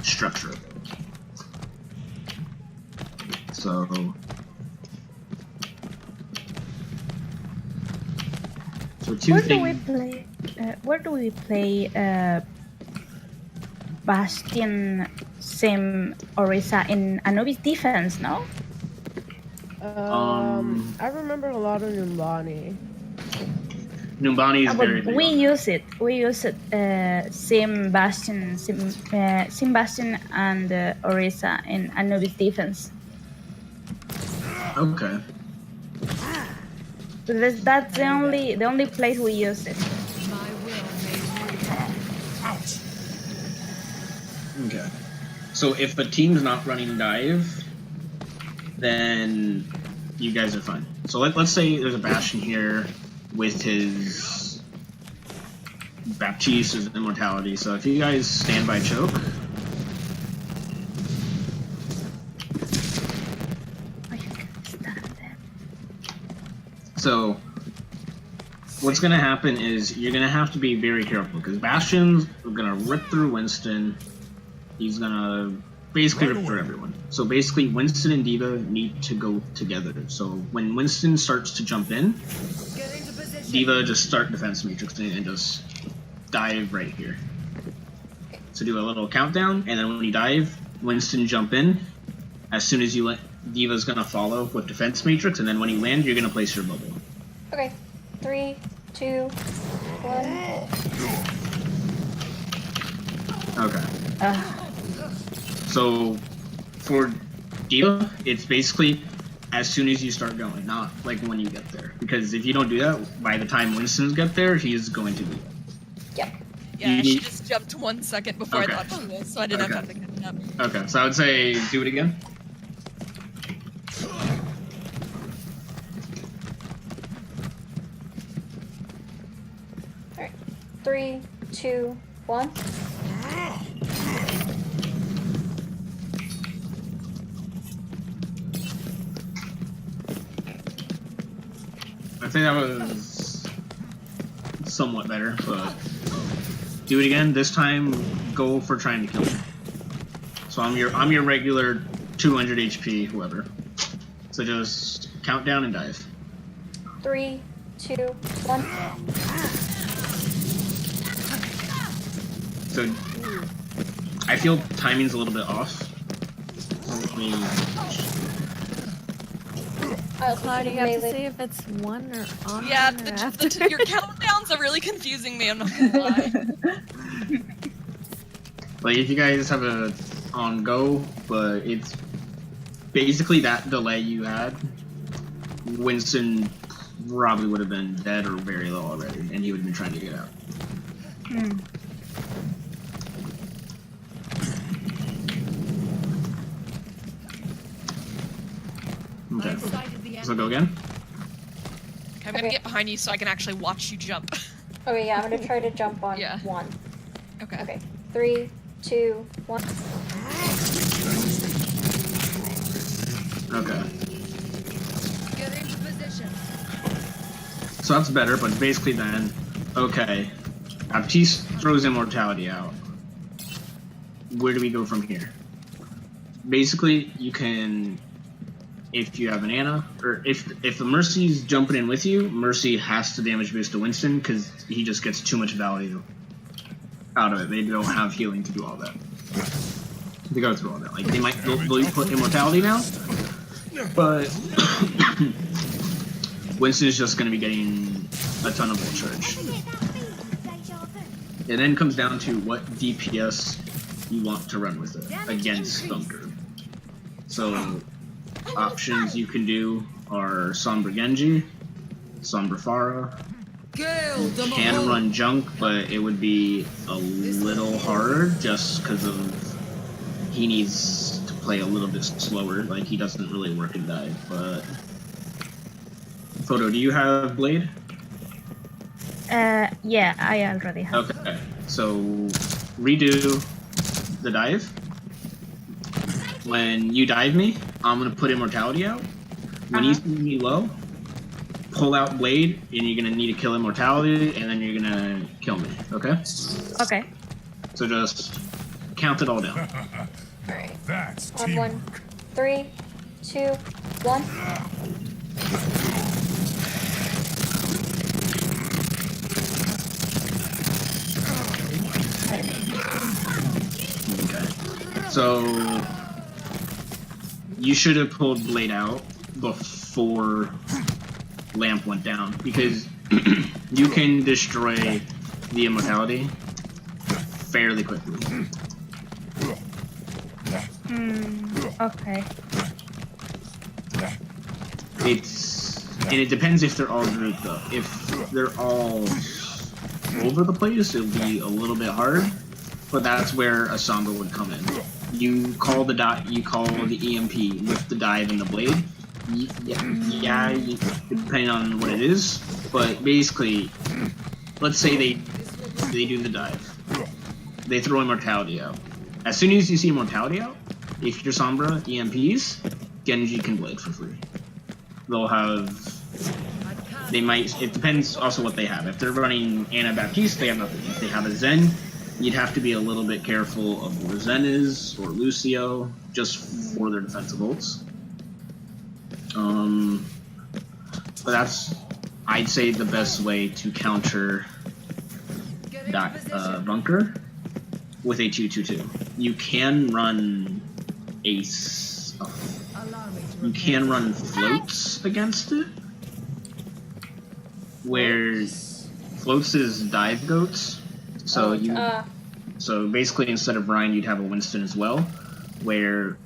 structure of it. So. So two Where do we things. play? Where do we play? Bastion, Sim, Orisa in Anubis defense? No. I remember a lot of Numbani. Numbani is But very big we on it. use it. We use it. Sim Bastion, Sim Bastion, and Orisa in Anubis defense. Okay. That's the only place we use it. Okay. So if a team's not running dive, then you guys are fine. So let's say there's a Bastion here with his Baptiste, his immortality. So if you guys stand by choke, so what's gonna happen is you're gonna have to be very careful because Bastion's gonna rip through Winston. He's gonna basically rip through everyone. So basically, Winston and Diva need to go together. So when Winston starts to jump in, Diva just start defense matrixing and just dive right here. So do a little countdown, and then when you dive, Winston jump in. As soon as you let, Diva's gonna follow with defense matrix, and then when you land, you're gonna place your bubble. Okay. 3, 2, 1. Okay. So for Diva, it's basically as soon as you start going, not like when you get there. Because if you don't do that, by the time Winston's get there, he's going to be. Yep. Yeah, she just jumped 1 second before Okay. I thought she was, so I didn't have time to catch up. Okay, so I would say do it again. Alright. 3, 2, 1. I think that was somewhat better, but do it again. This time, go for trying to kill me. So I'm your regular 200 HP whoever. So just count down and dive. 3, 2, 1. So I feel timing's a little bit off. Let me. Claudia, you have to say if it's one or on Yeah, or after. your countdowns are really confusing me, I'm not gonna lie. Like if you guys have a on go, but it's basically that delay you had, Winston probably would have been dead or very low already, and he would have been trying to get out. Okay. So go again? Okay, I'm gonna get behind you so I can actually watch you jump. Okay, yeah, I'm gonna try to jump on Yeah. 1. Okay. Okay. 3, 2, 1. Okay. Get into position. So that's better, but basically then, okay. Baptiste throws immortality out. Where do we go from here? Basically, you can, if you have an Ana, or if the Mercy's jumping in with you, Mercy has to damage boost to Winston because he just gets too much value out of it. They don't have healing to do all that. They go through all that. Like they'll put immortality now, but Winston's just going to be getting a ton of ult charge. It then comes down to what DPS you want to run with it against Bunker. So options you can do are Sombra Genji, Sombra Pharah. You can run Junk, but it would be a little hard just because of he needs to play a little bit slower. Like he doesn't really work and dive. But Photo, do you have Blade? Yeah, I already have. Okay, so redo the dive. When you dive me, I'm gonna put immortality out. When you see me low, pull out Blade, and you're gonna need to kill immortality, and then you're gonna kill me. Okay? Okay. So just count it all down. Alright. That's On 1, 3, 2, 1. Okay. So you should have pulled Blade out before Lamp went down because you can destroy the immortality fairly quickly. Okay. And it depends if they're all grouped though. If they're all over the place, it'll be a little bit hard. But that's where a Sombra would come in. You call the EMP with the dive and the blade. Depending on what it is. But basically, let's say they do the dive. They throw immortality out. As soon as you see immortality out, if your Sombra EMPs, Genji can blade for free. They'll have. They might. It depends also what they have. If they're running Anabaptiste, they have nothing. If they have a Zen, you'd have to be a little bit careful of where Zen is or Lucio, just for their defensive ults. But that's, I'd say, the best way to counter that Bunker with a 2-2-2. You can run Ace. You can run floats against it, where floats is dive goats. So so basically instead of Ryan, you'd have a Winston as well, where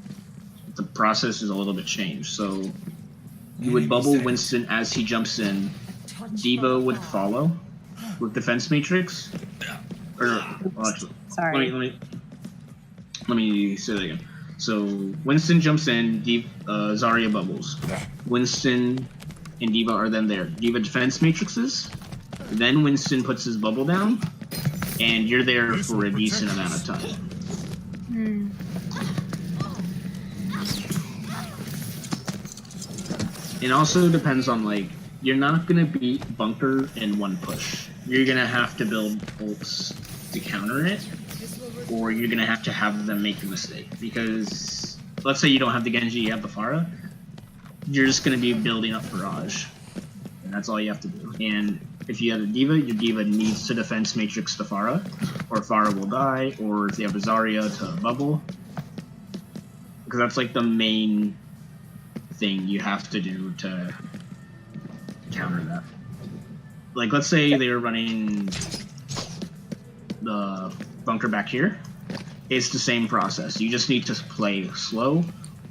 the process is a little bit changed. So you would bubble Winston as he jumps in. Devo would follow with defense matrix. Or well, actually, Sorry. Let me say that again. So Winston jumps in, Zarya bubbles. Winston and Diva are then there. Diva defense matrices, then Winston puts his bubble down, and you're there for a decent amount of time. It also depends on, like, you're not gonna beat Bunker in one push. You're gonna have to build ults to counter it, or you're gonna have to have them make a mistake. Because let's say you don't have the Genji, you have the Pharah, you're just gonna be building up barrage, and that's all you have to do. And if you have a Diva, your Diva needs to defense matrix the Pharah, or Pharah will die, or if they have a Zarya to bubble, because that's like the main thing you have to do to counter that. Like, let's say they were running the Bunker back here. It's the same process. You just need to play slow,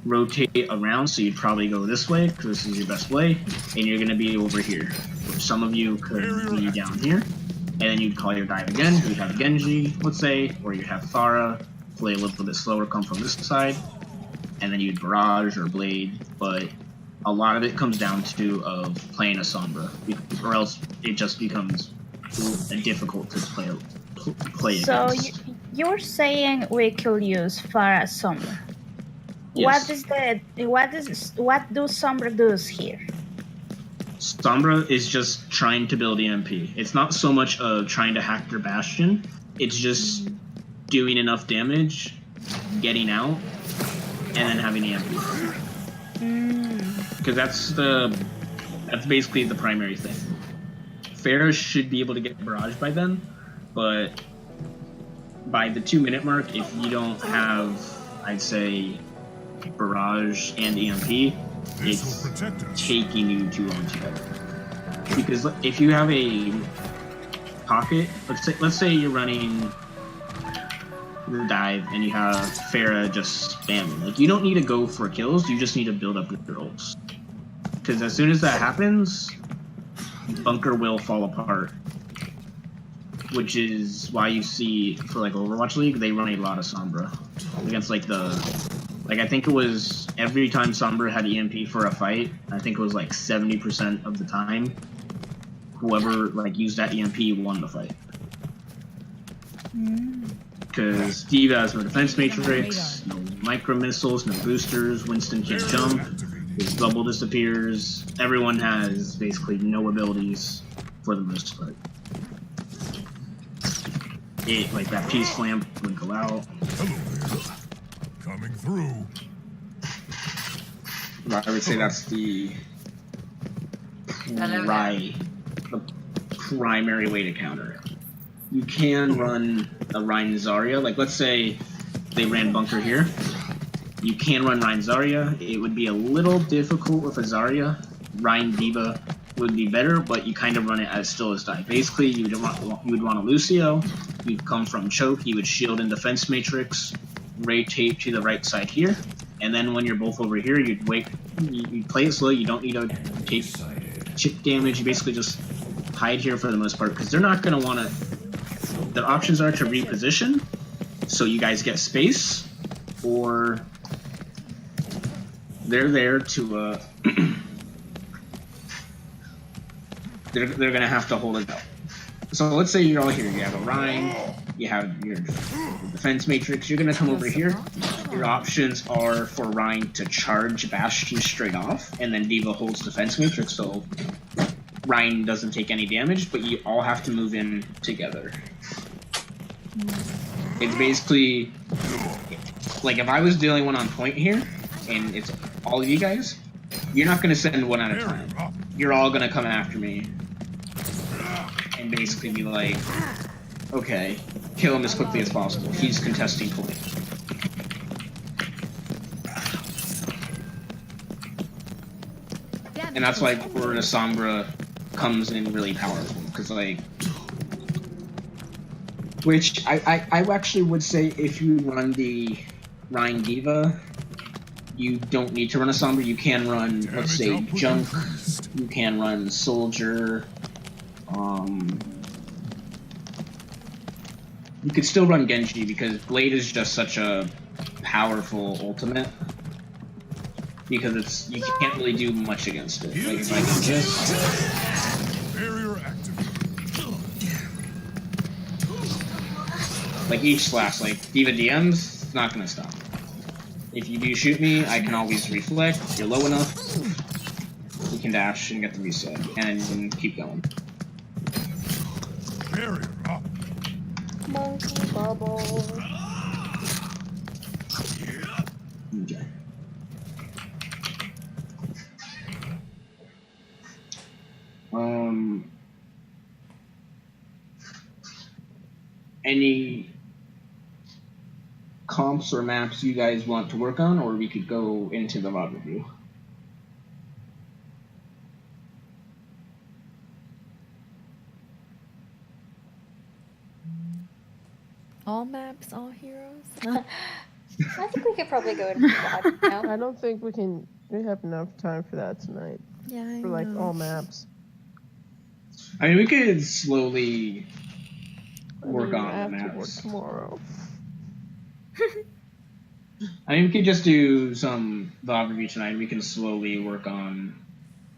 rotate around, so you'd probably go this way, because this is your best way, and you're going to be over here. Some of you could be down here, and then you'd call your dive again. You'd have Genji, let's say, or you'd have Pharah, play a little bit slower, come from this side, and then you'd barrage or blade. But a lot of it comes down to of playing a Sombra, or else it just becomes difficult to play So against. you're saying we could use Farah Sombra. Yes. What do Sombra does here? Sombra is just trying to build EMP. It's not so much of trying to hack their Bastion. It's just doing enough damage, getting out, and then having EMP. Because that's basically the primary thing. Pharah should be able to get barrage by then, but by the 2-minute mark, if you don't have, I'd say, barrage and EMP, it's taking you too long to get. Because if you have a pocket, let's say you're running the dive and you have Pharah just spamming. Like, you don't need to go for kills, you just need to build up your ults. Because as soon as that happens, bunker will fall apart. Which is why you see, for like Overwatch League, they run a lot of Sombra. Against like I think it was every time Sombra had EMP for a fight, I think it was like 70% of the time, whoever like used that EMP won the fight. Because D.Va has no defense matrix, no micro missiles, no boosters, Winston can't jump, his bubble disappears, everyone has basically no abilities for the most part. Like that peace lamp would go out. Coming through. I would say that's the primary way to counter it. You can run a Rein Zarya. Like, let's say they ran bunker here. You can run Rein Zarya. It would be a little difficult with a Zarya. Rein D.Va would be better, but you kind of run it as still as die. Basically, you would want a Lucio. You'd come from choke. You would shield and defense matrix. Rotate to the right side here, and then when you're both over here, you'd play it slow. You don't need to take chip damage. You basically just hide here for the most part, because they're not going to want to. The options are to reposition, so you guys get space, or they're there to they're going to have to hold it out. So let's say you're all here. You have a Rein, you have your defense matrix. You're going to come over here. Your options are for Rein to charge Bastion straight off, and then D.Va holds defense matrix, so Rein doesn't take any damage, but you all have to move in together. It's basically like if I was dealing one on point here, and it's all of you guys, you're not going to send one at a time. You're all going to come after me and basically be like, okay, kill him as quickly as possible. He's contesting point. And that's like where the Sombra comes in really powerful, because like, which I actually would say if you run the Rein D.Va, you don't need to run a Sombra. You can run, let's say, Junk. You can run Soldier. You could still run Genji, because Blade is just such a powerful ultimate. Because it's, you can't really do much against it. Like if I can just... Barrier activated. Like each slash, like D.Va DMs, it's not gonna stop. If you do shoot me, I can always reflect. If you're low enough, you can dash and get the reset, and keep going. Barrier up. Monkey bubble. Okay. Any comps or maps you guys want to work on, or we could go into the VOD review? All maps, all heroes. I think we could probably go into VOD now. I don't think we have enough time for that tonight. Yeah, I For like know. all maps. I mean, we could slowly work on I the have to work maps. tomorrow. I mean, we could just do some VOD review tonight. We can slowly work on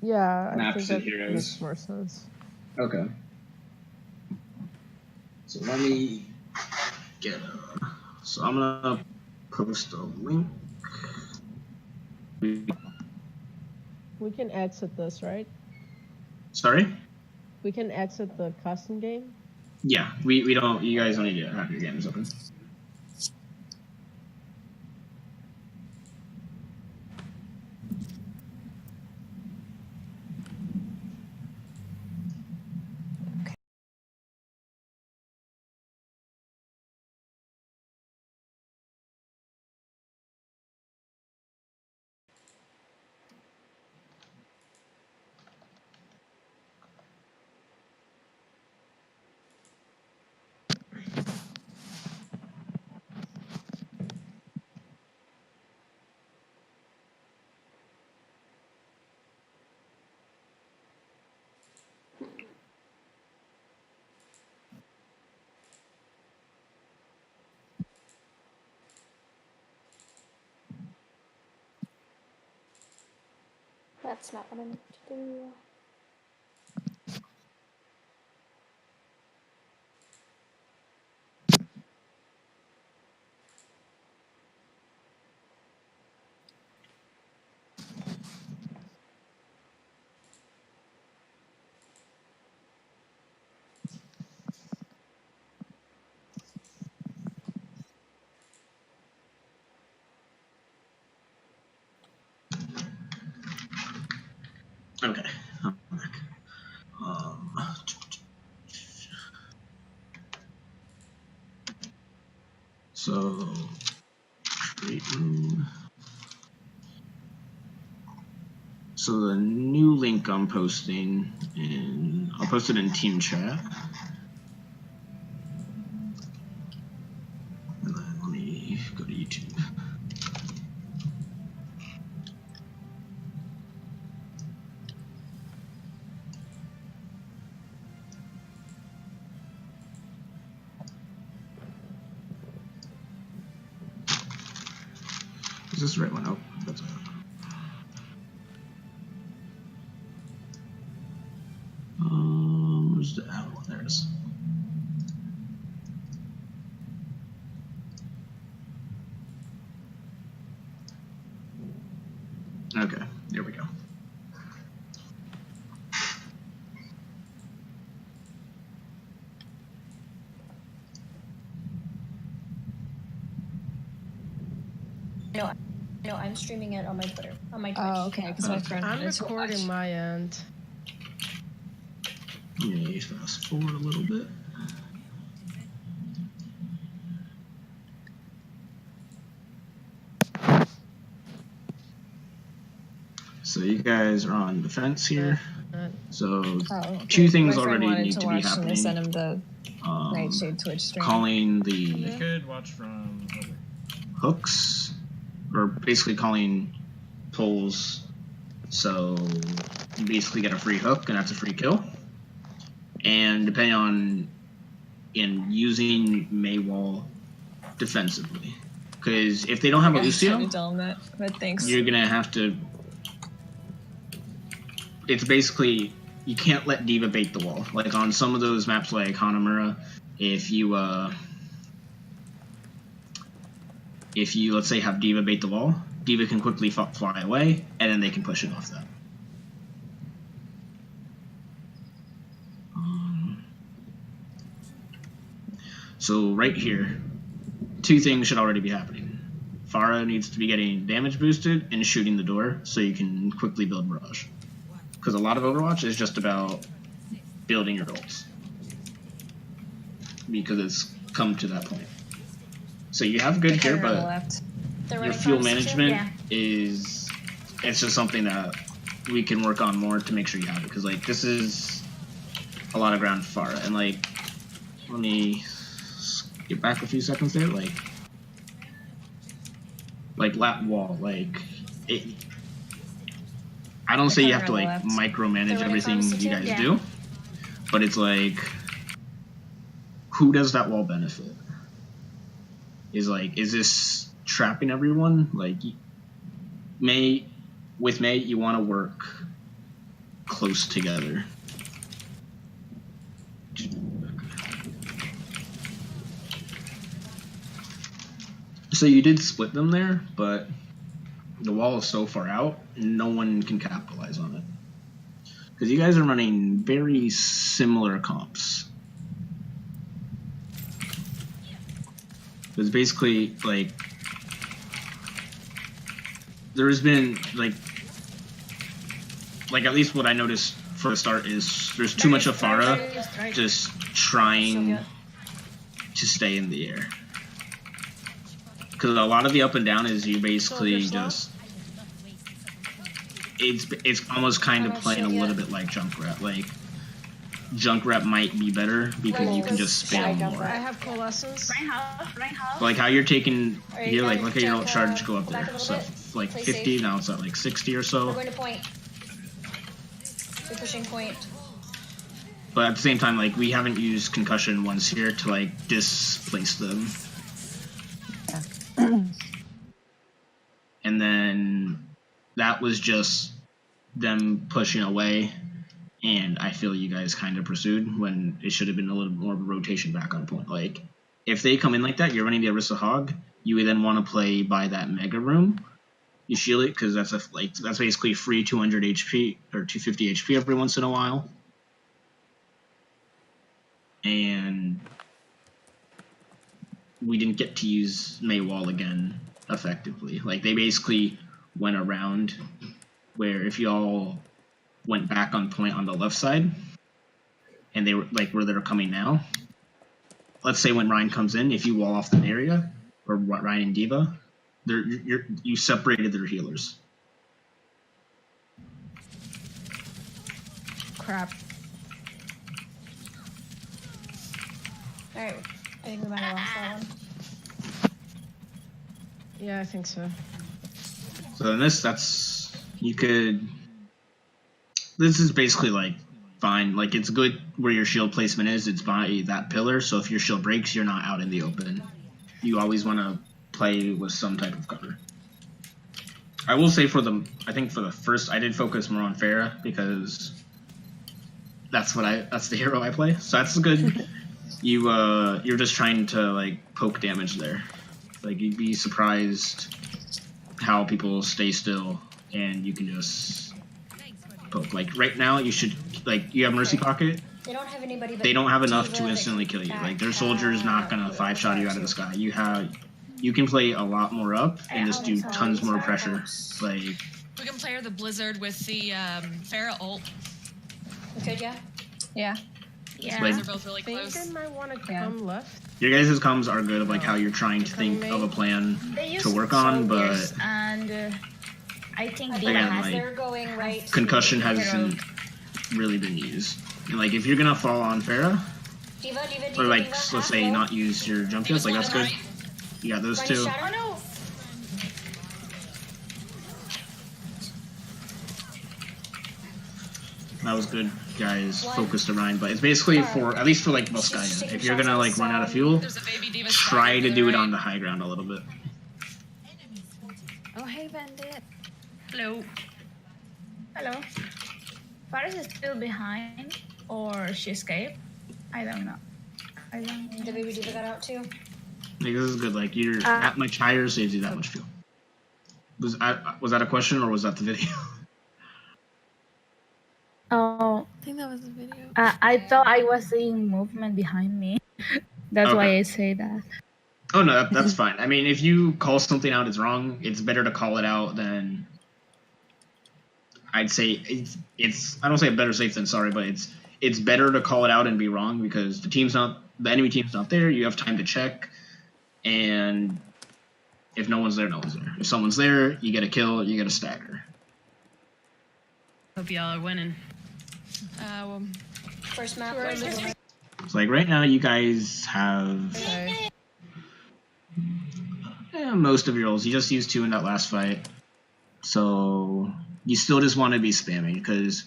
Yeah, I maps think and that heroes. makes more sense. Okay. So let me get so I'm gonna post a link. We can exit this, right? Sorry? We can exit the custom game. Yeah, we don't, you guys don't need to have your games open. That's not what I meant to do. Okay, I'm back. So create room. So the new link I'm posting, and I'll post it in team chat. And then let me go to YouTube. Is this the right one? Oh, that's it. Where's the other one? There it is. Okay, there we go. No, I'm streaming it on my Twitter, on my Twitch. Oh, okay, because my friend I'm wanted to recording watch. my end. Let me fast forward a little bit. So you guys are on defense here. So Okay. two things my friend already wanted need to to be watch, and they sent happening. him the Nightshade Twitch stream. Calling the You could watch from over. hooks, or basically calling pulls. So you basically get a free hook, and that's a free kill. And depending on using Maywall defensively, because if they don't have a Lucio, to tell him that, but thanks. you're gonna have to. It's basically you can't let Diva bait the wall. Like on some of those maps, like Hanamura, if you let's say have Diva bait the wall, Diva can quickly fly away, and then they can push it off that. So right here, two things should already be happening. Pharah needs to be getting damage boosted and shooting the door so you can quickly build Mirage. Because a lot of Overwatch is just about building your ults. Because it's come to that point. So you have good here, but your fuel management is, it's just something that we can work on more to make sure you have it. Because like this is a lot of ground for Pharah. And like, let me get back a few seconds there. Like lap wall, like it. I don't say you have to like micromanage everything you guys do, but it's like, who does that wall benefit? Is this trapping everyone, like May, you want to work close together. So you did split them there, but the wall is so far out, no one can capitalize on it. Because you guys are running very similar comps. It's basically like there's been like at least what I noticed for the start is there's too much of Farah just trying to stay in the air. Because a lot of the up and down is you basically just it's almost kind of playing a little bit like Junkrat. Like Junkrat might be better because you can just spam more. I have coalescence. Like how you're taking here, like look at your charge go up there. So like 50, now it's at like 60 or so. We're going to point. We're pushing point. But at the same time, like we haven't used concussion once here to like displace them. And then that was just them pushing away, and I feel you guys kind of pursued when it should have been a little more of a rotation back on point. Like if they come in like that, you're running the Arissa Hog, you would then want to play by that mega room. You shield it because that's that's basically free 200 HP or 250 HP every once in a while. And we didn't get to use Maywall again effectively. Like they basically went around where if y'all went back on point on the left side and they were like where they're coming now, let's say when Ryan comes in, if you wall off that area or Ryan and Diva, you separated their healers. Crap. Alright, I think we might have lost that one. Yeah, I think so. So in this, you could. This is basically like fine. Like it's good where your shield placement is. It's by that pillar. So if your shield breaks, you're not out in the open. You always want to play with some type of cover. I will say I think for the first, I did focus more on Farah because that's the hero I play. So that's good. You're just trying to like poke damage there. Like you'd be surprised how people stay still and you can just poke. Like right now you should you have Mercy Pocket. They don't have anybody but they don't have enough Diva to instantly kill you. Like their soldier's not gonna 5-shot you out of the sky. You can play a lot more up and just do tons more pressure. Like we can play her the Blizzard with the Farah ult. We could, yeah. Yeah. Yeah, Like, they're both really close. They might want to come left. your guys' comms are good of like how you're trying to think of a plan to work on, but and I think again, They're going right. concussion hasn't really been used. And like if you're gonna fall on Farah, Diva, or like Diva, let's say not use your jump jets, like that's good. Right. You got those two. Oh no! That was good, guys. Focused around, but it's basically for at least for like Volskaya. If you're gonna like run out of fuel, There's a baby Diva try to spotted do it right. on the high ground a little bit. Oh, hey, Bandit. Hello. Hello. Faris is still behind, or she escaped? I don't know. The baby Diva got out too. Like this is good. Like you're that much higher saves you that much fuel. Was that a question or was that the video? Oh, I think that was the video. I thought I was seeing movement behind me. That's why I say that. Oh no, that's fine. I mean, if you call something out as wrong, it's better to call it out than. I'd say it's I don't say better safe than sorry, but it's better to call it out and be wrong because the enemy team's not there. You have time to check, and if no one's there, no one's there. If someone's there, you get a kill, you get a stagger. Hope y'all are winning. First map. It's like right now, you guys have most of your rolls. You just used 2 in that last fight, so you still just want to be spamming because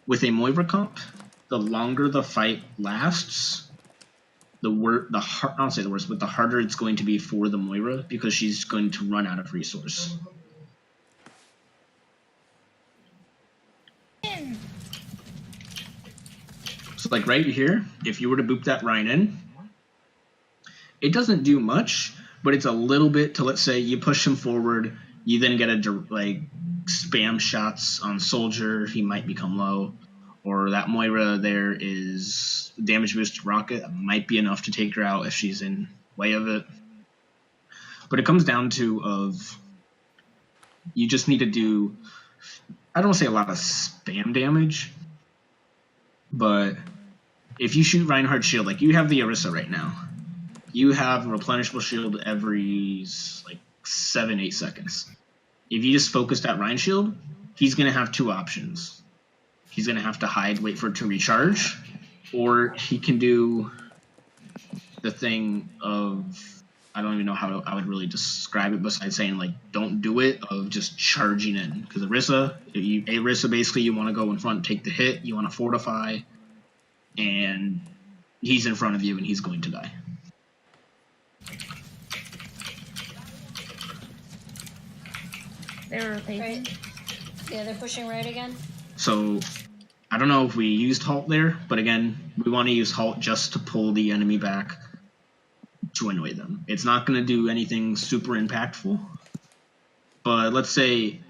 with a Moira comp, the longer the fight lasts, I don't say the worst, but the harder it's going to be for the Moira because she's going to run out of resource. So like right here, if you were to boop that Rhine in, it doesn't do much, but it's a little bit to, let's say you push him forward, you then get like spam shots on Soldier, he might become low, or that Moira there is damage boost to Rocket, that might be enough to take her out if she's in way of it. But it comes down to you just need to do, I don't want to say a lot of spam damage, but if you shoot Reinhardt's shield, like you have the Orisa right now, you have a replenishable shield every like 7-8 seconds. If you just focus that Rein shield, he's going to have two options. He's going to have to hide, wait for it to recharge, or he can do the thing of, I don't even know how I would really describe it besides saying, like, don't do it, of just charging in. Because Orisa, basically, you want to go in front, take the hit, you want to fortify, and he's in front of you and he's going to die. They're rotating. Right. Yeah, they're pushing right again. So, I don't know if we used Halt there, but again, we want to use Halt just to pull the enemy back to annoy them. It's not going to do anything super impactful, but let's say,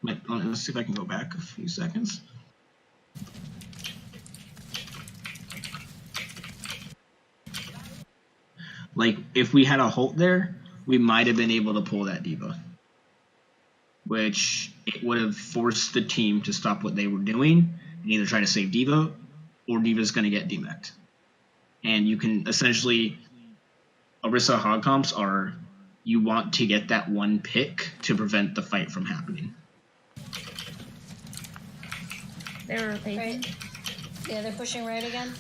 let's see if I can go back a few seconds. Like, if we had a Halt there, we might have been able to pull that D.Va. Which, it would have forced the team to stop what they were doing and either try to save D.Va, or D.Va's going to get demeched. And you can essentially, Orisa hog comps are, you want to get that one pick to prevent the fight from happening. They're rotating. Right. Yeah, they're pushing right again.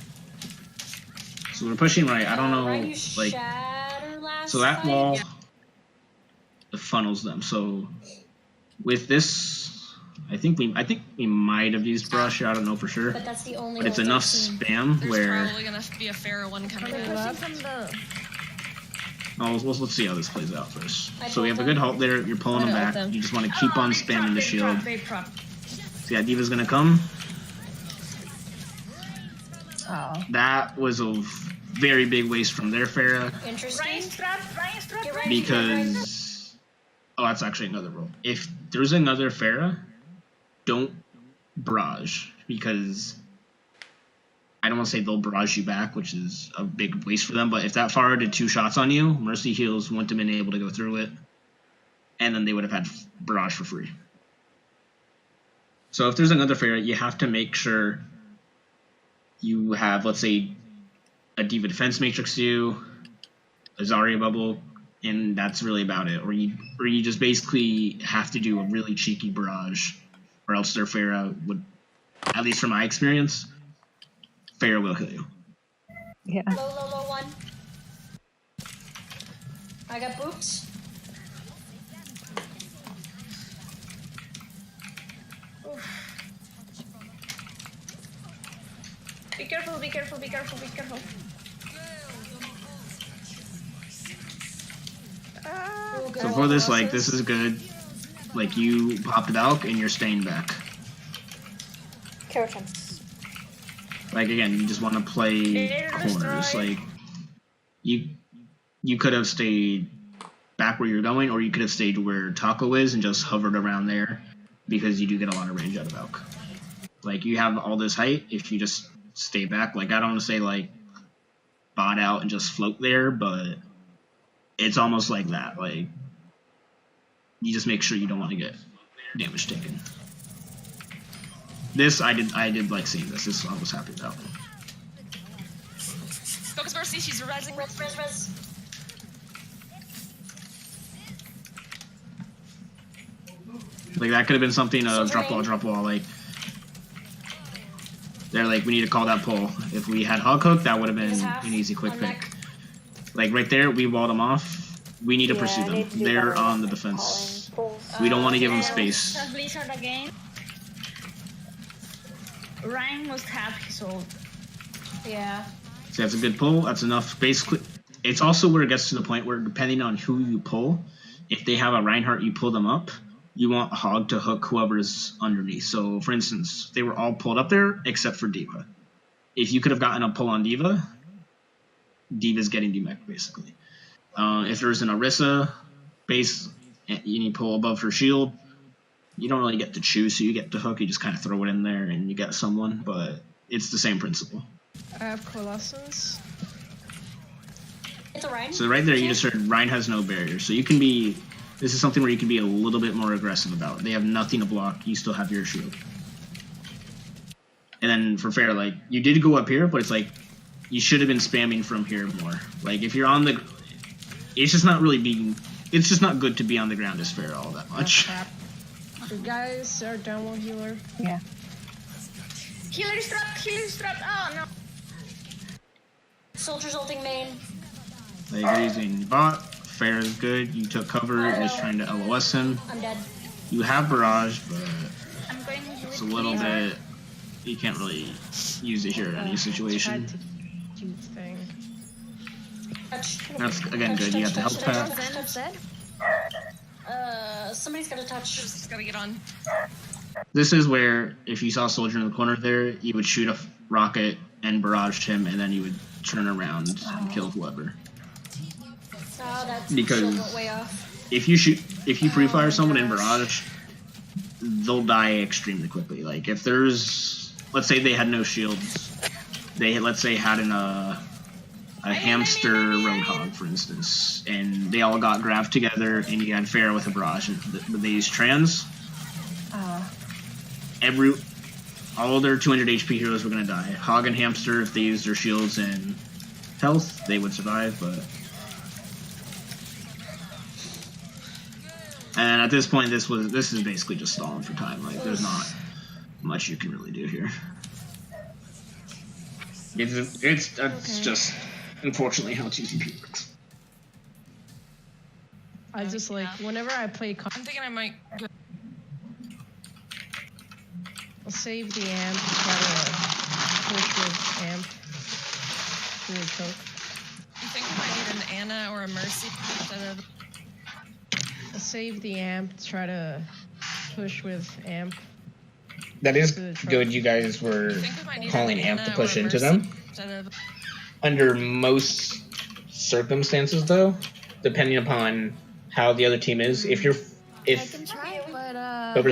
So we're pushing right. I don't know, Right, you like, shatter last so that fight? wall funnels them. So with this, I think we might have used brush. I don't know for sure, But that's the only but it's ult enough I've seen. spam There's where. probably gonna be a Pharaoh one coming in. Let's see how this plays out first. I So we have a pulled good them. Halt there. You're pulling them back. You just want to keep on spamming the shield. They prop. So yeah, D.Va's gonna come. Oh. That was a very big waste from their Pharah Interesting. Get ready, because that's actually another rule. If there's another Pharah, don't barrage, because I don't want to say they'll barrage you back, which is a big waste for them, but if that Pharah did 2 shots on you, Mercy Heals wouldn't have been able to go through it, and then they would have had barrage for free. So if there's another Pharah, you have to make sure you have, let's say, a D.Va defense matrix you, a Zarya bubble, and that's really about it. Or you just basically have to do a really cheeky barrage, or else their Pharah would, at least from my experience, Pharah will kill you. Yeah. Low one. I got boots. Be careful, be careful, be careful, be careful. So for this, like, this is good. Like, you pop the Valk and you're staying back. Carrot chance. Like, again, you just want to play corners. Like, you could have stayed back where you're going, or you could have stayed where Taco is and just hovered around there, because you do get a lot of range out of Valk. Like, you have all this height if you just stay back. Like, I don't want to say, like, bot out and just float there, but it's almost like that. Like, you just make sure you don't want to get damage taken. This, I did like seeing this. This I was happy about. Focus Mercy, she's revising. Res. Like, that could have been something of drop wall, like, they're like, we need to call that pull. If we had hog hook, that would have been an easy quick pick. Like, right there, we walled them off. We need to pursue them. They're on the defense. We don't want to give them space. Blizzard again. Ryan must have his ult. Yeah. So that's a good pull. That's enough. Basically, it's also where it gets to the point where, depending on who you pull, if they have a Reinhardt, you pull them up. You want Hog to hook whoever's underneath. So, for instance, they were all pulled up there except for D.Va. If you could have gotten a pull on D.Va, D.Va's getting demech, basically. If there's an Orisa base and you pull above her shield, you don't really get to choose, so you get to hook. You just kind of throw it in there and you get someone, but it's the same principle. I have Colossus. It's a Ryan. So right there, you just heard Ryan has no barrier. So you can be, this is something where you can be a little bit more aggressive about. They have nothing to block. You still have your shield. And then for fair, like, you did go up here, but it's like, you should have been spamming from here more. Like, if you're on the, it's just not really being, it's just not good to be on the ground as fair all that much. You guys are down one healer. Yeah. Healer's drop. Oh no. Soldier's ulting main. Like, they're using bot. Fair is good. You took cover. Is trying to LOS him. I'm dead. You have barrage, but I'm going it's a little bit. You can't really use it here in any situation. That's again good. You have the health pack. Somebody's got to touch. Just gotta get on. This is where if you saw a soldier in the corner there, you would shoot a rocket and barrage him, and then you would turn around and kill whoever. Oh, that's Because way off. if you pre-fire someone in barrage, they'll die extremely quickly. Like if there's, let's say they had no shields, they let's say had a hamster roadhog, for instance, and they all got grabbed together, and you had Pharah with a barrage, but they used trans. All their 200 HP heroes were gonna die. Hog and hamster, if they used their shields and health, they would survive, but. And at this point, this is basically just stalling for time. Like, there's not much you can really do here. It's just unfortunately how TCP works. I just like whenever I play. I'm thinking I might go. I'll save the amp. Try to push with amp through a choke. You think I might need an Ana or a Mercy instead of? I'll save the amp. Try to push with amp. That is good. You guys were calling amp to push into them. Under most circumstances, though, depending upon how the other team is, if whoever's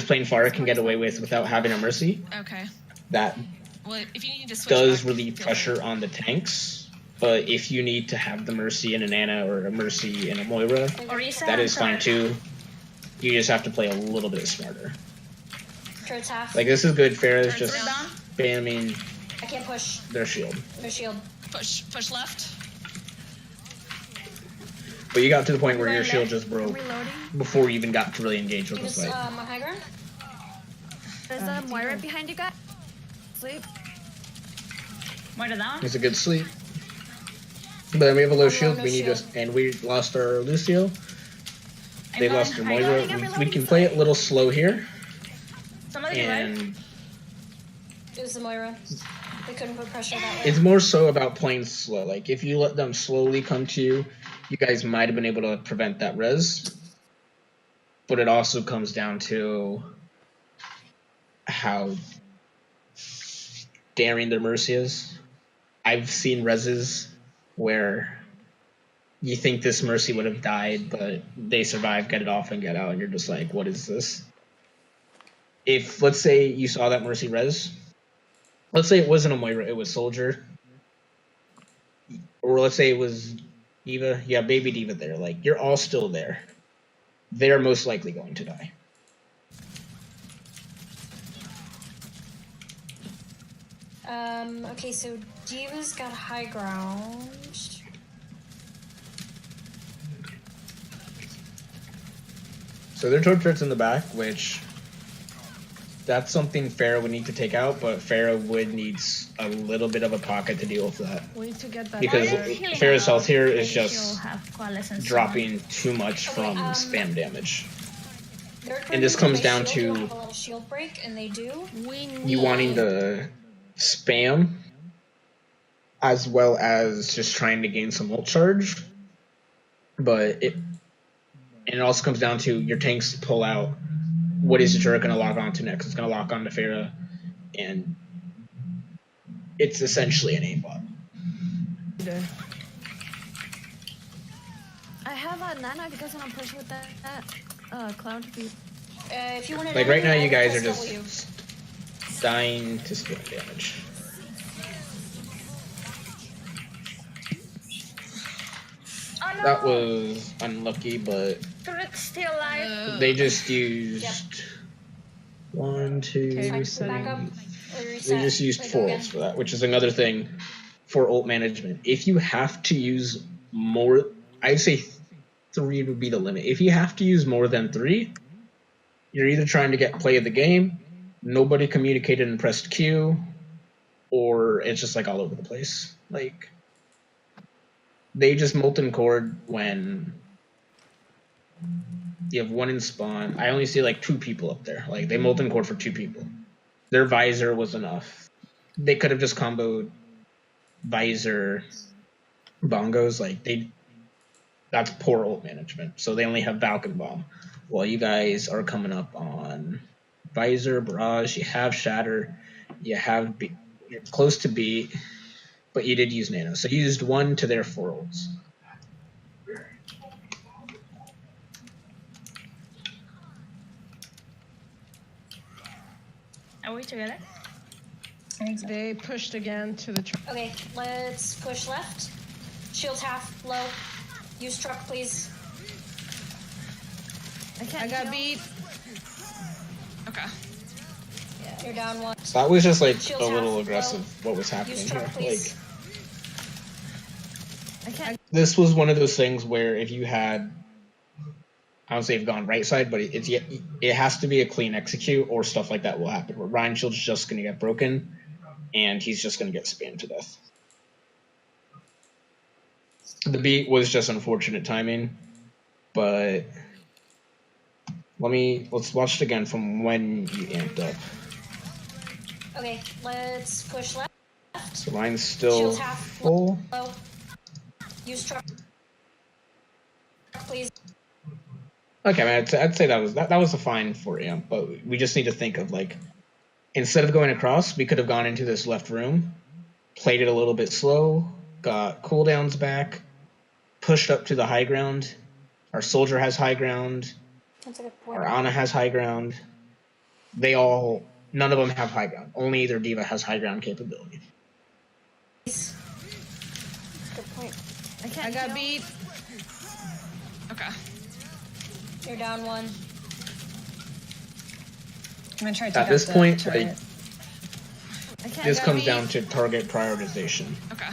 playing Pharah can get away with without having a Mercy, okay, that if you need to switch does relieve pressure on the tanks. But if you need to have the Mercy in an Ana or a Mercy in a Moira, that is fine too. You just have to play a little bit smarter. Like, this is good. Pharah's just spamming I can't push. Their shield. Their shield. Push left. But you got to the point where your shield just broke before you even got to really engage with the fight. On high ground? There's a Moira behind you guys. Sleep. Moira down. It's a good sleep. But we have a low shield. We need to, and we lost our Lucio. They lost their Moira. We can play it a little slow here. And it was the Moira. They couldn't put pressure that way. It's more so about playing slow. Like, if you let them slowly come to you, you guys might have been able to prevent that res. But it also comes down to how daring their Mercy is. I've seen reses where you think this Mercy would have died, but they survive, get it off, and get out, and you're just like, what is this? If, let's say, you saw that Mercy res, let's say it wasn't a Moira, it was Soldier, or let's say it was D.Va, yeah, baby D.Va there, like, you're all still there. They're most likely going to die. Okay, so D.Va's got high ground. So their torch turret's in the back, which that's something Pharah would need to take out, but Pharah would need a little bit of a pocket to deal with that. We need to get that because Pharah's health here is just dropping too much from spam damage. And this comes down to shield break, and they do. You wanting to spam as well as just trying to gain some ult charge. But it also comes down to your tanks pull out. What is the turret going to lock onto next? It's going to lock onto Pharah, and it's essentially an aimbot. I have a Nana if you guys want to push with that cloud to be. If you want to. Like right now, you guys are just dying to spam damage. Oh no! That was unlucky, but Turret's still alive. they just used 1, 2, Okay, 3. Back up. They just used 4 ults for that, which is another thing for ult management. If you have to use more, I'd say 3 would be the limit. If you have to use more than 3, you're either trying to get play of the game, nobody communicated and pressed Q, or it's just like all over the place. Like they just molten cord when you have 1 in spawn. I only see like 2 people up there. Like they molten cord for 2 people. Their visor was enough. They could have just comboed visor bongos. Like that's poor ult management. So they only have Falcon Bomb. While you guys are coming up on visor, barrage, you have shatter, you have B, you're close to beat, but you did use nano. So you used 1 to their 4 ults. Are we together? They pushed again to the truck. Okay, let's push left. Shields half, low. Use truck, please. I got beat. Okay. Yeah, you're down 1. So that was just like Shields a little half, aggressive low. what was happening Use here. truck, please. Like this was one of those things where if you had, I don't say you've gone right side, but it has to be a clean execute or stuff like that will happen. Where Ryan Shield's just going to get broken, and he's just going to get spammed to death. The beat was just unfortunate timing, but let's watch it again from when you amped up. Okay, let's push left. So mine's still Shields half, full. low. Use truck, please. Okay, man, I'd say that was a fine for amp, but we just need to think of like, instead of going across, we could have gone into this left room, played it a little bit slow, got cooldowns back, pushed up to the high ground. Our soldier has high ground. That's a good point. Our Ana has high ground. None of them have high ground. Only their diva has high ground capability. That's a good point. I got beat. Okay. You're down 1. I'm gonna try to At this point, turret. this comes down to target prioritization. Okay.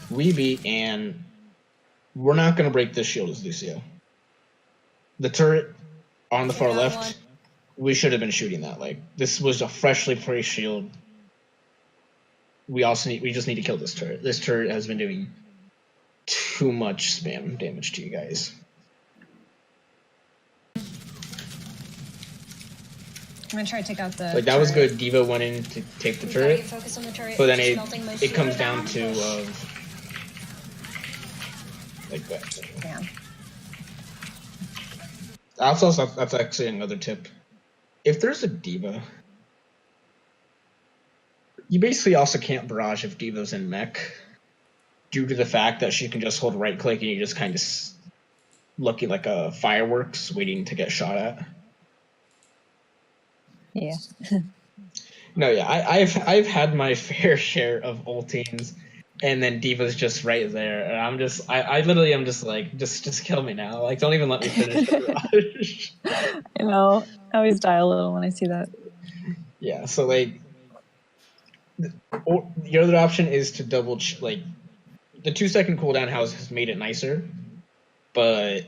We beat, and we're not going to break this shield as Lucio. The turret on the far left, we should have been shooting that. Like this was a freshly placed shield. We just need to kill this turret. This turret has been doing too much spam damage to you guys. I'm gonna try to take out the. Like that was good. Diva went in to take the turret, Focus on the turret. but then Just it comes down to like that. Damn. That's actually another tip. If there's a diva, you basically also can't barrage if diva's in mech, due to the fact that she can just hold right click and you just kind of looking like a fireworks waiting to get shot at. Yeah. No, yeah, I've had my fair share of ultings, and then Diva's just right there, and I literally am just like, just kill me now, like don't even let me finish the barrage. I know. I always die a little when I see that. Yeah, so like, the other option is to like, the 2-second cooldown has made it nicer, but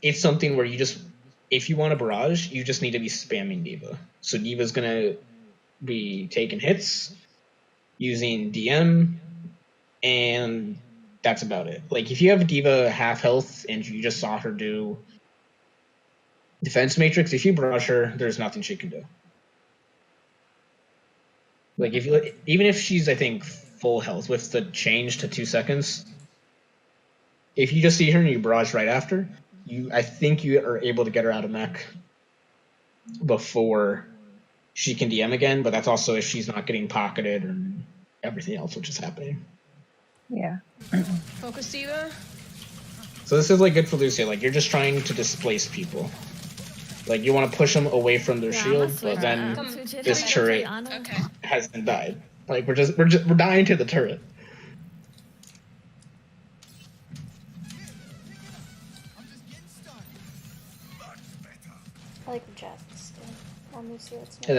it's something where if you want a barrage, you just need to be spamming Diva. So Diva's gonna be taking hits, using DM, and that's about it. Like if you have Diva half health and you just saw her do defense matrix, if you barrage her, there's nothing she can do. Like even if she's I think full health with the change to 2 seconds. If you just see her and you barrage right after, I think you are able to get her out of mech before she can DM again, but that's also if she's not getting pocketed and everything else which is happening. Yeah. Focus Diva. So this is like good for Lucio. Like you're just trying to displace people. Like you want to push them away from their shield, but then this turret hasn't died. Like we're dying to the turret. I like Jets. On Lucio, it's And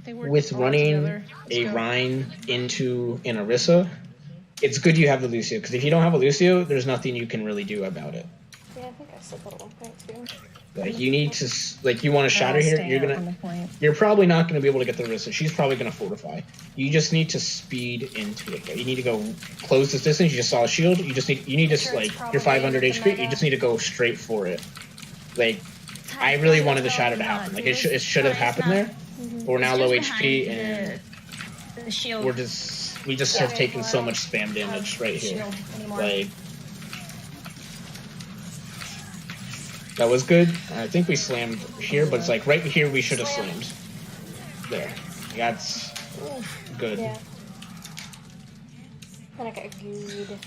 then with running a Rhine into an Orisa, it's good you have the Lucio, because if you don't have a Lucio, there's nothing you can really do about it. Yeah, I think I said that at one point too. Like you need to, like you want to shatter here, you're probably not going to be able to get the Orisa. She's probably going to fortify. You just need to speed into it. You need to go close this distance. You just saw a shield. You need to like you're 500 HP. You just need to go straight for it. Like I really wanted the shatter to happen. Like it should have happened there. We're now low HP and we just have taken so much spam damage right here. Like that was good. I think we slammed here, but it's like right here we should have slammed. There. That's good. Yeah. Then I got gooed.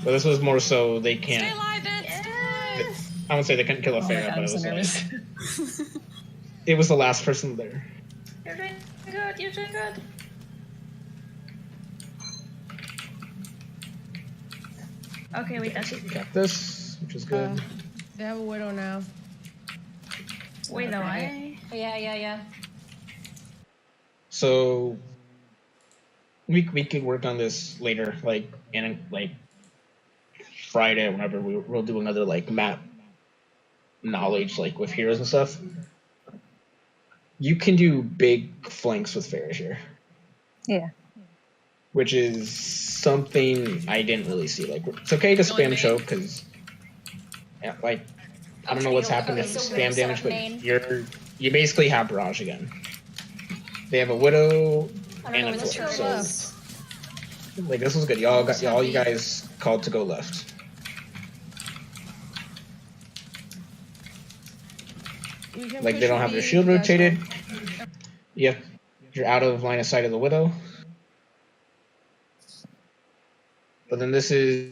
But this was more so they can't. Stay alive, Yes. I won't say they couldn't kill a Pharah, but it was like it was the last person there. You're doing good. You're doing good. Okay, wait, that's it. Got this, which is good. They have a Widow now. Widow, eh? Yeah. So we could work on this later, like in like Friday, whenever we'll do another like map knowledge, like with heroes and stuff. You can do big flanks with Pharah here. Yeah. Which is something I didn't really see. Like it's okay to spam choke because, yeah, like I don't know what's happened to spam damage, but you basically have barrage again. They have a Widow and a Flip, so like this was good. All you guys called to go left. Like they don't have their shield rotated. Yep, you're out of line of sight of the Widow. But then this is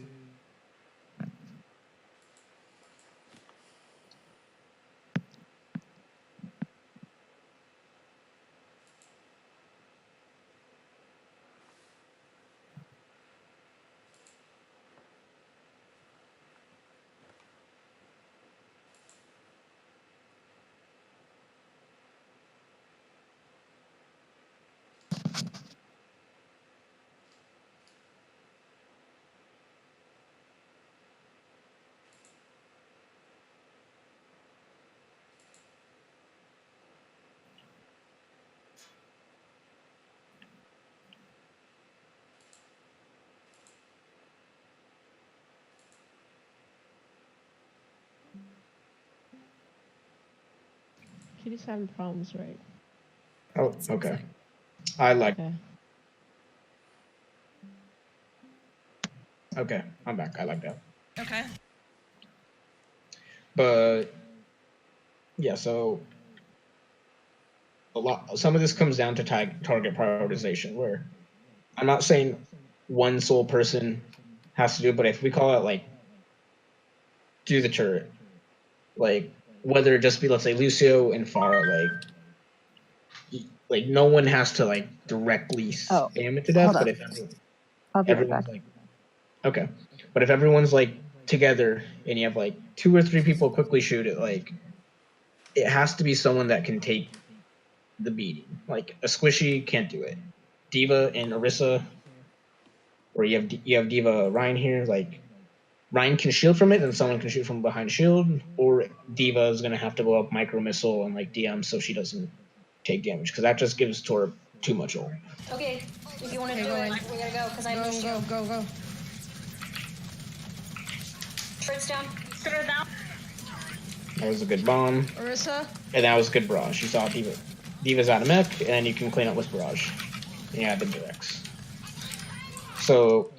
Kitty's having problems, right? oh okay. I like. Okay, I'm back. I like that. Okay. But yeah, so some of this comes down to target prioritization, where I'm not saying one sole person has to do it, but if we call it like do the turret, like whether it just be, let's say, Lucio and Pharah, like no one has to like directly spam it to death, but if everyone's like, okay, but if everyone's like together and you have like 2 or 3 people quickly shoot it, like it has to be someone that can take the beating. Like a squishy can't do it. Diva and Orisa, or you have Diva Ryan here, like Ryan can shield from it, and someone can shoot from behind shield, or Diva is gonna have to blow up micro missile and like DM so she doesn't take damage, because that just gives Tor too much ult. Okay, if you want to do it, we gotta go because I missed you. Go. Turret's down. Turret down. That was a good bomb. Orisa? And that was a good barrage. You saw Diva. Diva's out of mech, and then you can clean up with barrage. And you add the directs. So,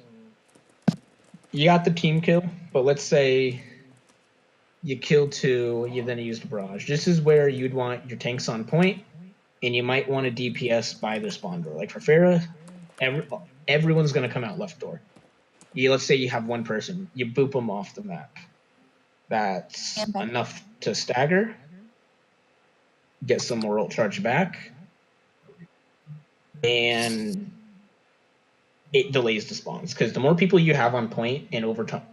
you got the team kill, but let's say you kill 2, you then used barrage. This is where you'd want your tanks on point, and you might want a DPS by the spawn door. Like for Pharah, everyone's going to come out left door. Let's say you have one person, you boop them off the map. That's enough to stagger, get some more ult charge back, and it delays the spawns. Because the more people you have on point in overtime,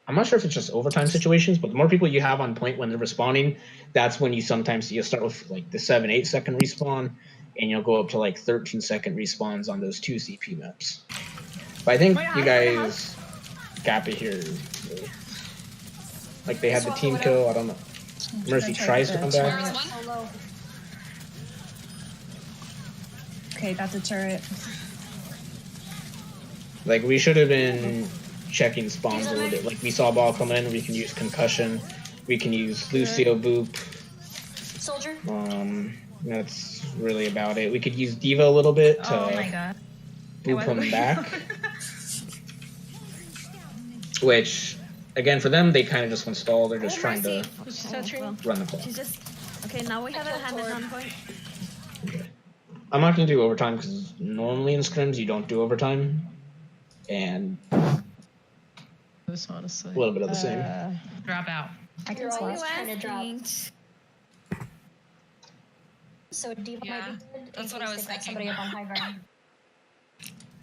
I'm not sure if it's just overtime situations, but the more people you have on point when they're respawning, that's when you'll start with like the 7-8 second respawn, and you'll go up to like 13-second respawns on those 2 CP maps. But I think you guys got it here. Like they had the team kill. I don't know. Mercy tries to come back. Okay, that's a turret. Like we should have been checking spawns a little bit. Like we saw a ball coming in, we can use concussion. We can use Lucio boop. Soldier. That's really about it. We could use Diva a little bit to Oh my god. boop him back. Which, again, for them, they kind of just went stall. They're just trying to run the play. She's just okay. Now we have a hand on point. Okay. I'm not going to do overtime because normally in scrims you don't do overtime. And honestly, a little bit of the same. Drop out. I can You're always swap. trying to drop. So Diva might be good. That's in what I case was they got thinking. somebody up on high ground.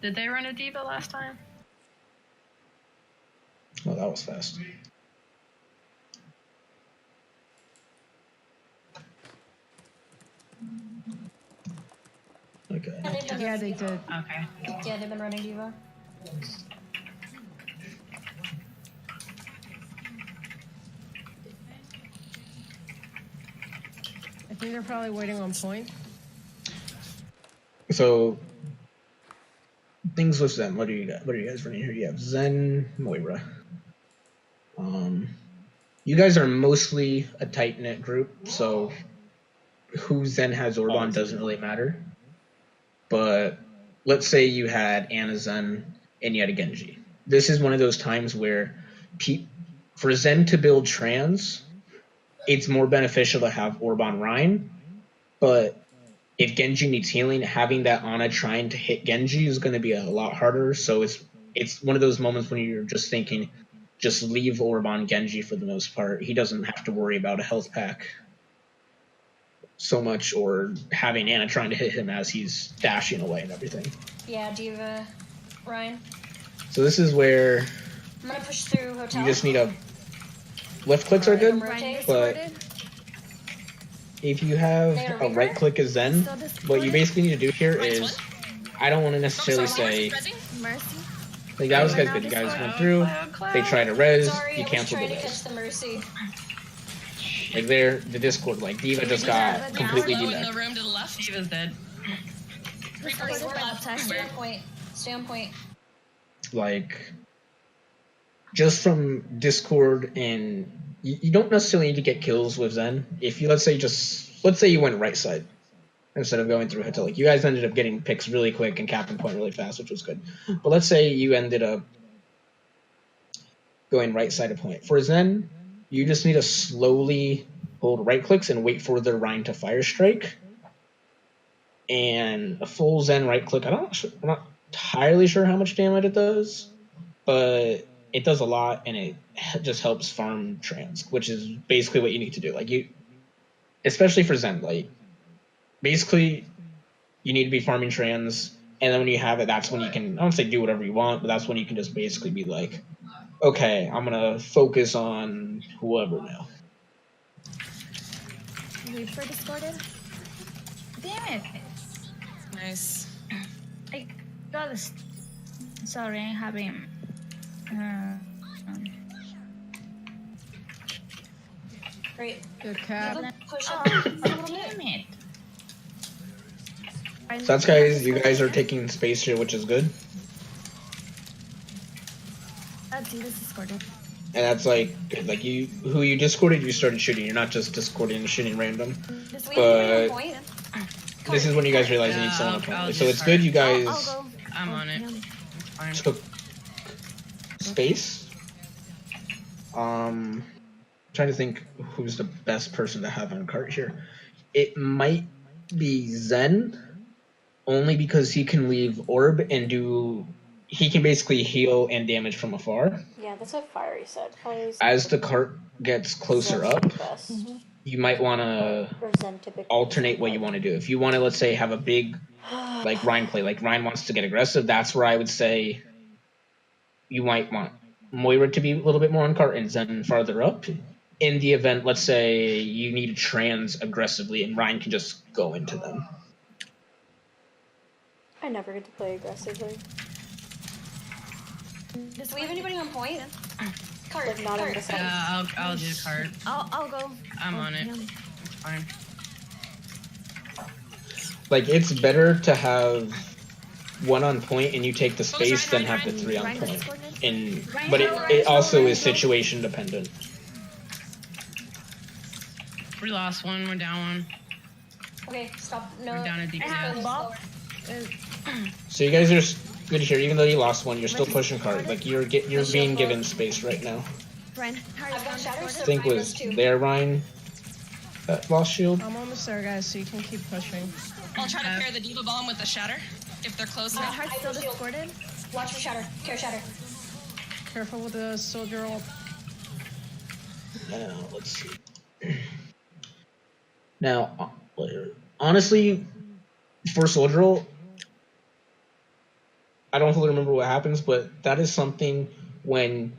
Did they run a diva last time? Oh, that was fast. Okay. Yeah, they did. Okay. Yeah, they've been running Diva. I think they're probably waiting on point. So things with Zen. What do you got? What are you guys running here? You have Zen, Moira. You guys are mostly a tight knit group, so who Zen has Orban doesn't really matter. But let's say you had Ana Zen and you had a Genji. This is one of those times where for Zen to build trans, it's more beneficial to have Orban Rhine, but if Genji needs healing, having that Ana trying to hit Genji is going to be a lot harder. So it's one of those moments when you're just thinking, just leave Orban Genji for the most part. He doesn't have to worry about a health pack so much, or having Ana trying to hit him as he's dashing away and everything. Yeah, Diva, Ryan. So this is where I'm gonna push through hotel. you just need a left clicks are good, Rotate. but if you have a right click as Zen, what you basically need to do here is, I don't want to necessarily say, like that was guys good. You guys went through, they tried to res, you canceled the to res. catch the Mercy. Like there, the Discord, like Diva just got completely in the debacked. room to the left. Diva's dead. Reaper's left. Stay on point. Stay on point. Like, just from Discord, and you don't necessarily need to get kills with Zen. If you let's say you went right side instead of going through hotel, like you guys ended up getting picks really quick and capping point really fast, which was good. But let's say you ended up going right side of point. For Zen, you just need to slowly hold right clicks and wait for the Rhine to fire strike. And a full Zen right click, I'm not entirely sure how much damage it does, but it does a lot, and it just helps farm trans, which is basically what you need to do. Like especially for Zen, like basically you need to be farming trans, and then when you have it, that's when you can, I don't say do whatever you want, but that's when you can just basically be like, okay, I'm gonna focus on whoever now. Reaper discorded. Damn it. Nice. I got this. Sorry, I'm having. Great. Good cap. Push Oh, up a little bit. damn it. So that's guys, you guys are taking space here, which is good. Diva's discorded. And that's like good. Like who you discorded, you started shooting. You're not just discording and shooting random. But this is when you guys realize you need someone on point. So it's good you guys I'm on it. It's fine. took space. Trying to think who's the best person to have on cart here. It might be Zen, only because he can leave orb and he can basically heal and damage from afar. Yeah, that's what Fiery said. As the cart gets closer up, you might want to alternate what you want to do. If you want to, let's say, have a big like Ryan play, like Ryan wants to get aggressive, that's where I would say you might want Moira to be a little bit more on cart and Zen farther up. In the event, let's say you need to trans aggressively and Ryan can just go into them. I never get to play aggressively. Do we have anybody on point? Cart, like not on the side. I'll do cart. I'll go. I'm on it. It's fine. Like, it's better to have one on point and you take the space than have the three on point. But it also is situation dependent. We lost one. We're down one. Okay, stop. No. We're down a DPS. So you guys are good here. Even though you lost one, you're still pushing cart. Like, you're being given space right now. Ryan, I've got shatters. I think was there Ryan that lost shield. I'm almost there, guys, so you can keep pushing. I'll try to pair the Diva Bomb with the Shatter, if they're close enough. Heart's still discorded. Watch for Shatter. Care Shatter. Careful with the soldier ult. Now, let's see. Now, honestly, for soldier ult, I don't fully remember what happens, but that is something when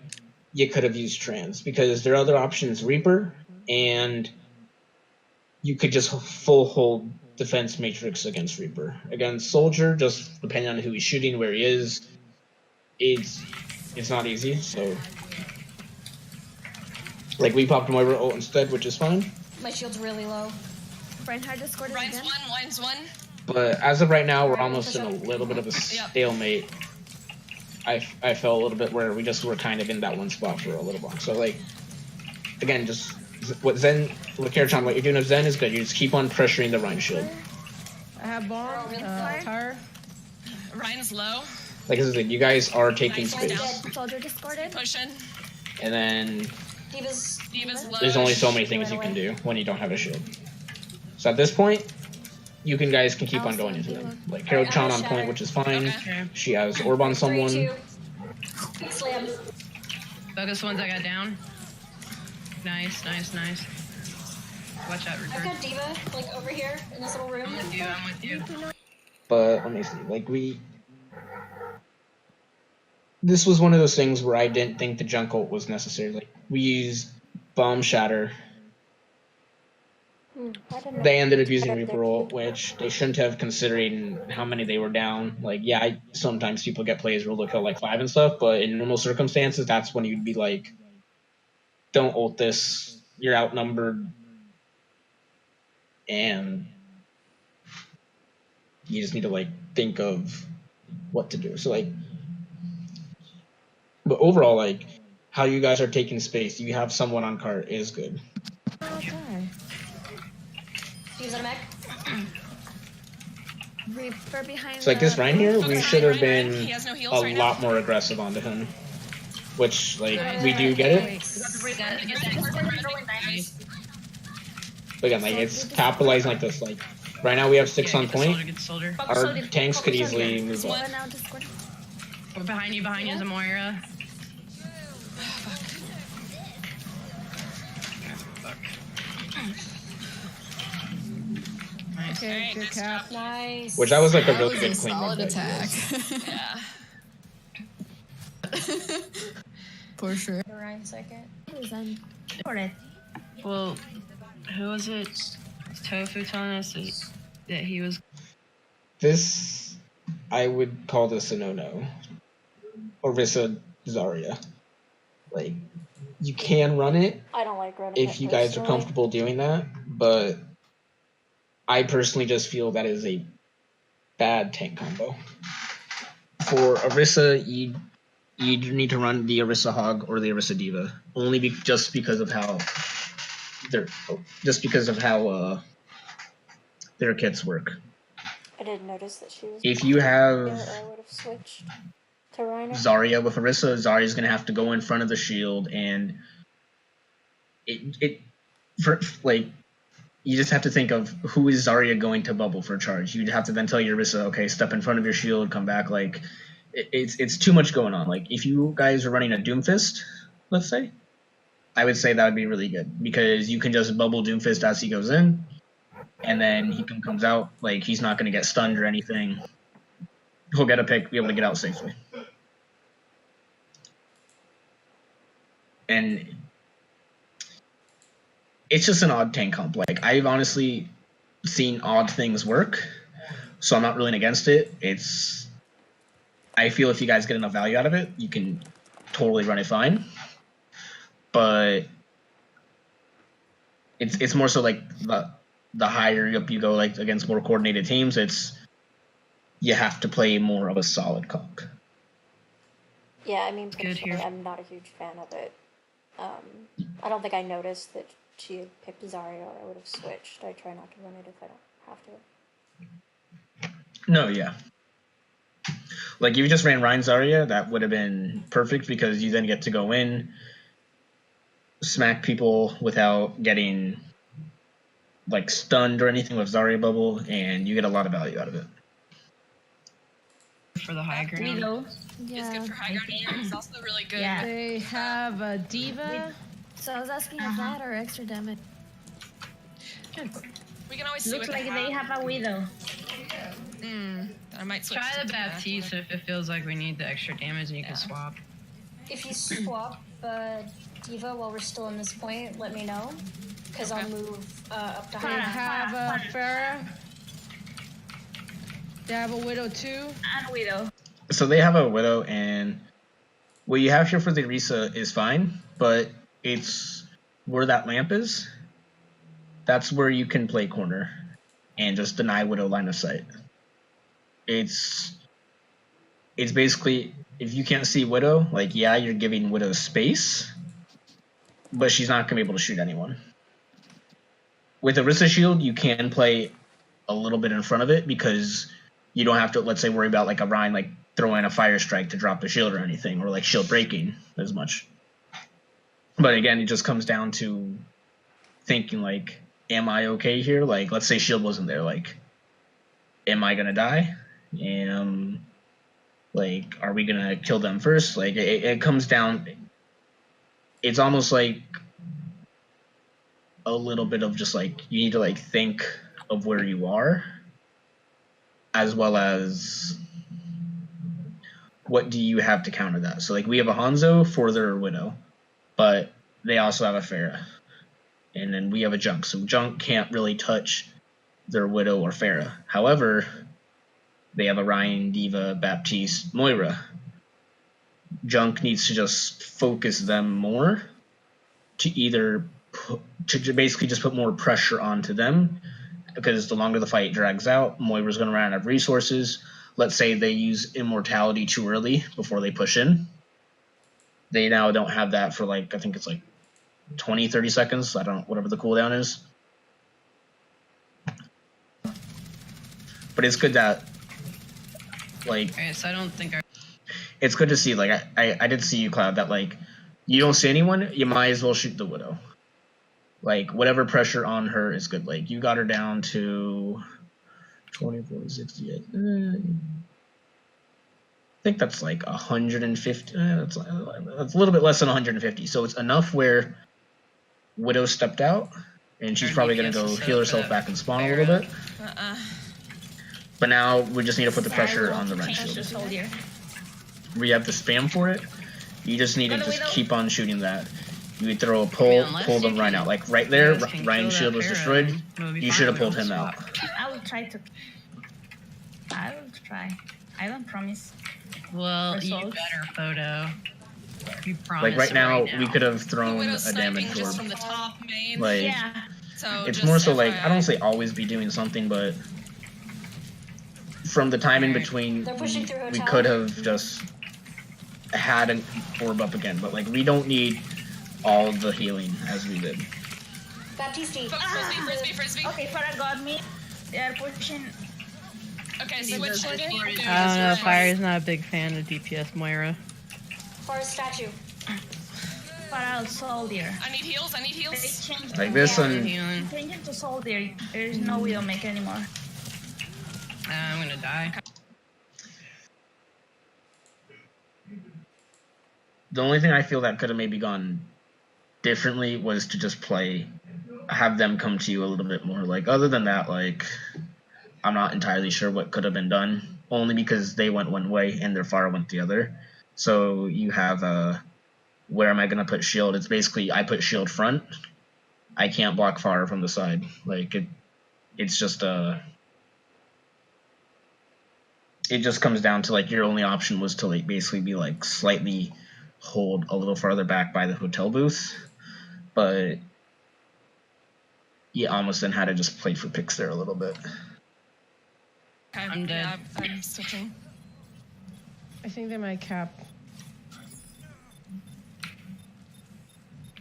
you could have used trans, because there are other options, Reaper, and you could just full hold defense matrix against Reaper. Against soldier, just depending on who he's shooting, where he is, it's not easy. So, like, we popped Moira ult instead, which is fine. My shield's really low. Reinhardt discorded Ryan's again. Ryan's one. But as of right now, we're almost in a little bit of a stalemate. I felt a little bit where we just were kind of in that one spot for a little while. So, like, again, just what Karachan, what you're doing with Zen is good. You just keep on pressuring the Ryan shield. I have bomb. Tire. Ryan's low. Like I said, you guys are taking space. Soldier discorded. Pushing. And then Diva's low. there's only so many things you can do when you don't have a shield. So at this point, you guys can keep on going into them. Like Karachan on point, which is fine. Okay. She has orb on someone. 3, 2. Slam. Focus ones I got down. Nice. Watch out, I've Reaper. got Diva, like, over here in this little room. I'm with you. But let me see. Like this was one of those things where I didn't think the junk ult was necessary. Like, we used bomb shatter. They ended up using Reaper ult, which they shouldn't have, considering how many they were down. Like, yeah, sometimes people get plays where they'll kill like 5 and stuff, but in normal circumstances, that's when you'd be like, don't ult this, you're outnumbered, and you just need to, like, think of what to do. So, like, but overall, like, how you guys are taking space, you have someone on cart is good. Okay. Use a mech. Reaper behind. So, like, this Ryan here, we should have Ryan. been He has no heals a right lot more aggressive onto him. Which, like, we do get it. But again, like, it's capitalizing like this. Like, right now we have 6 on point. Our tanks could easily move up. We're behind you, Zamora. Nice. Okay, good cap. Nice. Which that was like a really good clean solid move. attack. Yeah. For sure. Ryan second. Well, who was it? Tofu telling us that he was. This, I would call this a no-no. Orisa Zarya. Like, you can run it I don't like running if you guys are comfortable doing that, but I personally just feel that is a bad tank combo. For Orisa, you you need to run the Orisa Hog or the Orisa Diva, only just because of how their kits work. I didn't notice that she was. If you have or I would have switched to Reiner. Zarya with Orisa, Zarya's gonna have to go in front of the shield, and you just have to think of who is Zarya going to bubble for a charge. You'd have to then tell your Orisa, okay, step in front of your shield, come back. Like, it's too much going on. Like, if you guys are running a Doomfist, let's say, I would say that would be really good, because you can just bubble Doomfist as he goes in, and then he comes out. Like, he's not going to get stunned or anything. He'll get a pick, be able to get out safely. And it's just an odd tank comp. Like, I've honestly seen odd things work, so I'm not really against it. I feel if you guys get enough value out of it, you can totally run it fine. But it's more so like the higher up you go, like against more coordinated teams, you have to play more of a solid comp. Yeah, I mean, personally, I'm not a huge fan of it. I don't think I noticed that she had picked Zarya, or I would have switched. I try not to run it if I don't have to. No, yeah. Like, if you just ran Rein Zarya, that would have been perfect, because you then get to go in, smack people without getting, like, stunned or anything with Zarya bubble, and you get a lot of value out of it. For the high ground. It's good for high ground. It's also really good. Yeah. They have a Diva. So I was asking if that or extra damage. We can always see Looks what like they have a Widow. I might switch Try to the Baptiste if it feels like we need the extra damage, and you can swap. If you swap Diva while we're still in this point, let me know, because I'll move up to They high. have a Pharah. They have a Widow too. And Widow. So they have a Widow, and what you have here for the Orisa is fine, but it's where that lamp is. That's where you can play corner and just deny Widow line of sight. It's basically, if you can't see Widow, like, yeah, you're giving Widow space, but she's not going to be able to shoot anyone. With Orisa shield, you can play a little bit in front of it, because you don't have to, let's say, worry about, like, a Rein, like, throwing a fire strike to drop the shield or anything, or, like, shield breaking as much. But again, it just comes down to thinking, like, am I okay here? Like, let's say shield wasn't there, like, am I gonna die? Like, are we gonna kill them first? Like, it comes down, it's almost like a little bit of just, like, you need to, like, think of where you are, as well as what do you have to counter that. So, like, we have a Hanzo for their Widow, but they also have a Pharah. And then we have a Junk. So Junk can't really touch their Widow or Pharah. However, they have a Rein, Diva, Baptiste, Moira. Junk needs to just focus them more to basically just put more pressure onto them, because the longer the fight drags out, Moira's going to run out of resources. Let's say they use Immortality too early before they push in. They now don't have that for, like, I think it's like 20, 30 seconds. I don't know, whatever the cooldown is. But it's good that, like, Okay, so I don't think it's good to see, like, I did see you, Cloud, that, like, you don't see anyone, you might as well shoot the Widow. Like, whatever pressure on her is good. Like, you got her down to 24, 68. I think that's like 150. That's a little bit less than 150. So it's enough where Widow stepped out, and she's probably going to go heal herself back and spawn a little bit. But now we just need to put the pressure on the Rein shield. We have to spam for it. You just need to just keep on shooting that. You throw a pull them Rein out. Like, right there, Rein's shield was destroyed. You should have pulled him out. I will try. I don't promise. Well, Results. you better, Photo. You promise. Like, right now, we could have thrown a damage orb. From the top main. Like, Yeah. So it's just more so, like, FYI. I don't say always be doing something, but from the time in between, They're pushing through we hotel. could have just had an orb up again, but like we don't need all the healing as we did. Frisbee. Okay, Farah got me. They are pushing. Okay, switch. I don't know, Fire's not a big fan of DPS Moira. Forest statue. Farah soldier. I need heals. Like this one. Change it to soldier. There is no Widowmaker anymore. I'm gonna die. The only thing I feel that could have maybe gone differently was to just have them come to you a little bit more. Like, other than that, like, I'm not entirely sure what could have been done, only because they went one way and their Farah went the other. So you have, where am I going to put shield? It's basically, I put shield front. I can't block Farah from the side. Like, it's just, it just comes down to, like, your only option was to, like, basically be, like, slightly hold a little farther back by the hotel booth, but you almost then had to just play for picks there a little bit. Okay, I'm dead. Yeah, I'm switching. I think they might cap.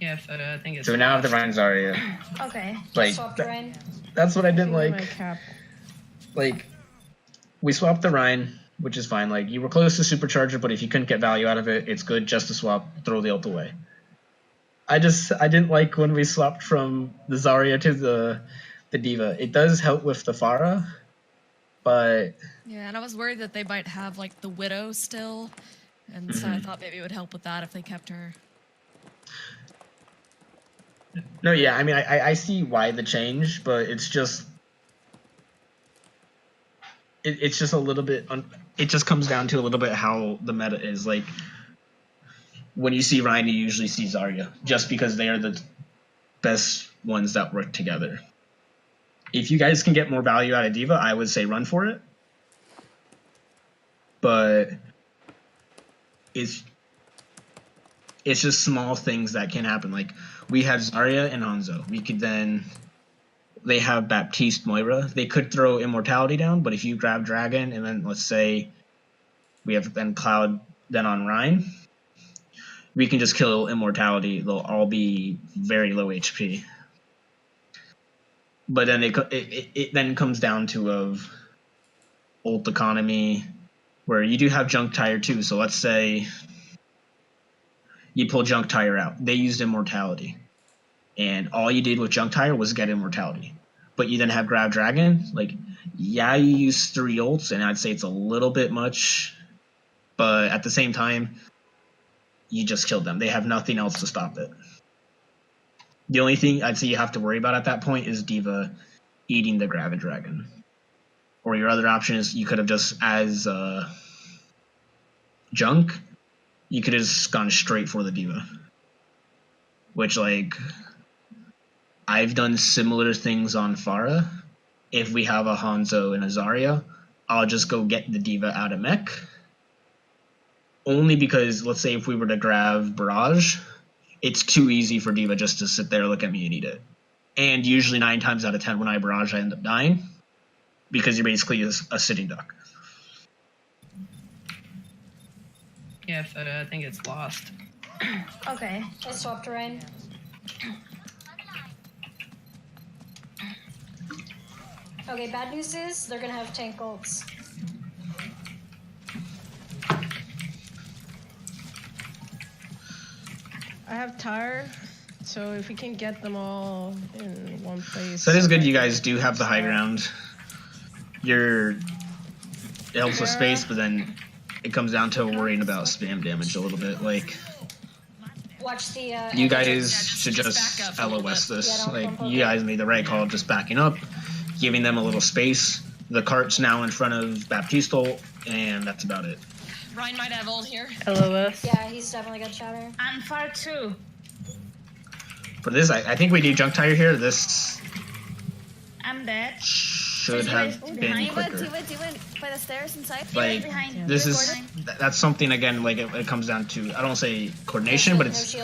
Yeah, I think it's. So we now have the Ryan Zarya. Okay. Like, that's what I didn't I think they like. might cap. Like, we swapped the Ryan, which is fine. Like, you were close to Supercharger, but if you couldn't get value out of it, it's good just to swap, throw the ult away. I didn't like when we swapped from the Zarya to the D.Va. It does help with the Farah, but... Yeah, and I was worried that they might have, like, the Widow still, and so I thought maybe it would help with that if they kept her. No, yeah, I mean, I see why the change, but it's just... It's just a little bit... it just comes down to a little bit how the meta is. Like, when you see Ryan, you usually see Zarya, just because they are the best ones that work together. If you guys can get more value out of D.Va, I would say run for it. But it's just small things that can happen. Like, we have Zarya and Hanzo. We could then... They have Baptiste Moira. They could throw Immortality down, but if you grab Dragon and then, let's say, we have then Cloud then on Ryan, we can just kill Immortality. They'll all be very low HP. But then it then comes down to of ult economy, where you do have Junk Tire too. So let's say you pull Junk Tire out. They used Immortality. And all you did with Junk Tire was get Immortality. But you then have Grab Dragon. Like, yeah, you use 3 ults, and I'd say it's a little bit much. But at the same time, you just killed them. They have nothing else to stop it. The only thing I'd say you have to worry about at that point is D.Va eating the Grab Dragon. Or your other option is you could have just, as Junk, you could have just gone straight for the D.Va. Which, like... I've done similar things on Farah. If we have a Hanzo and a Zarya, I'll just go get the D.Va out of mech. Only because, let's say if we were to grab Barrage, it's too easy for D.Va just to sit there, look at me, and eat it. And usually 9 times out of 10 when I Barrage, I end up dying. Because you're basically a sitting duck. Yeah, I think it's lost. Okay. I swapped Ryan. Okay, bad news is they're gonna have tank ults. I have Tire, so if we can get them all in one place. So it is good you guys do have the high ground. It helps with space, but then it comes down to worrying about spam damage a little bit. Like, Watch the. You guys should just LOS this. Like, you guys made the right call, just backing up, giving them a little space. The cart's now in front of Baptiste ult, and that's about it. Ryan might have ult here. LOS. Yeah, he's definitely got shatter. And far too. For this, I think we do Junk Tire here. This I'm dead. should have been quicker. By the stairs inside. Like, this is, that's something, again, like, it comes down to, I don't say coordination, but it's,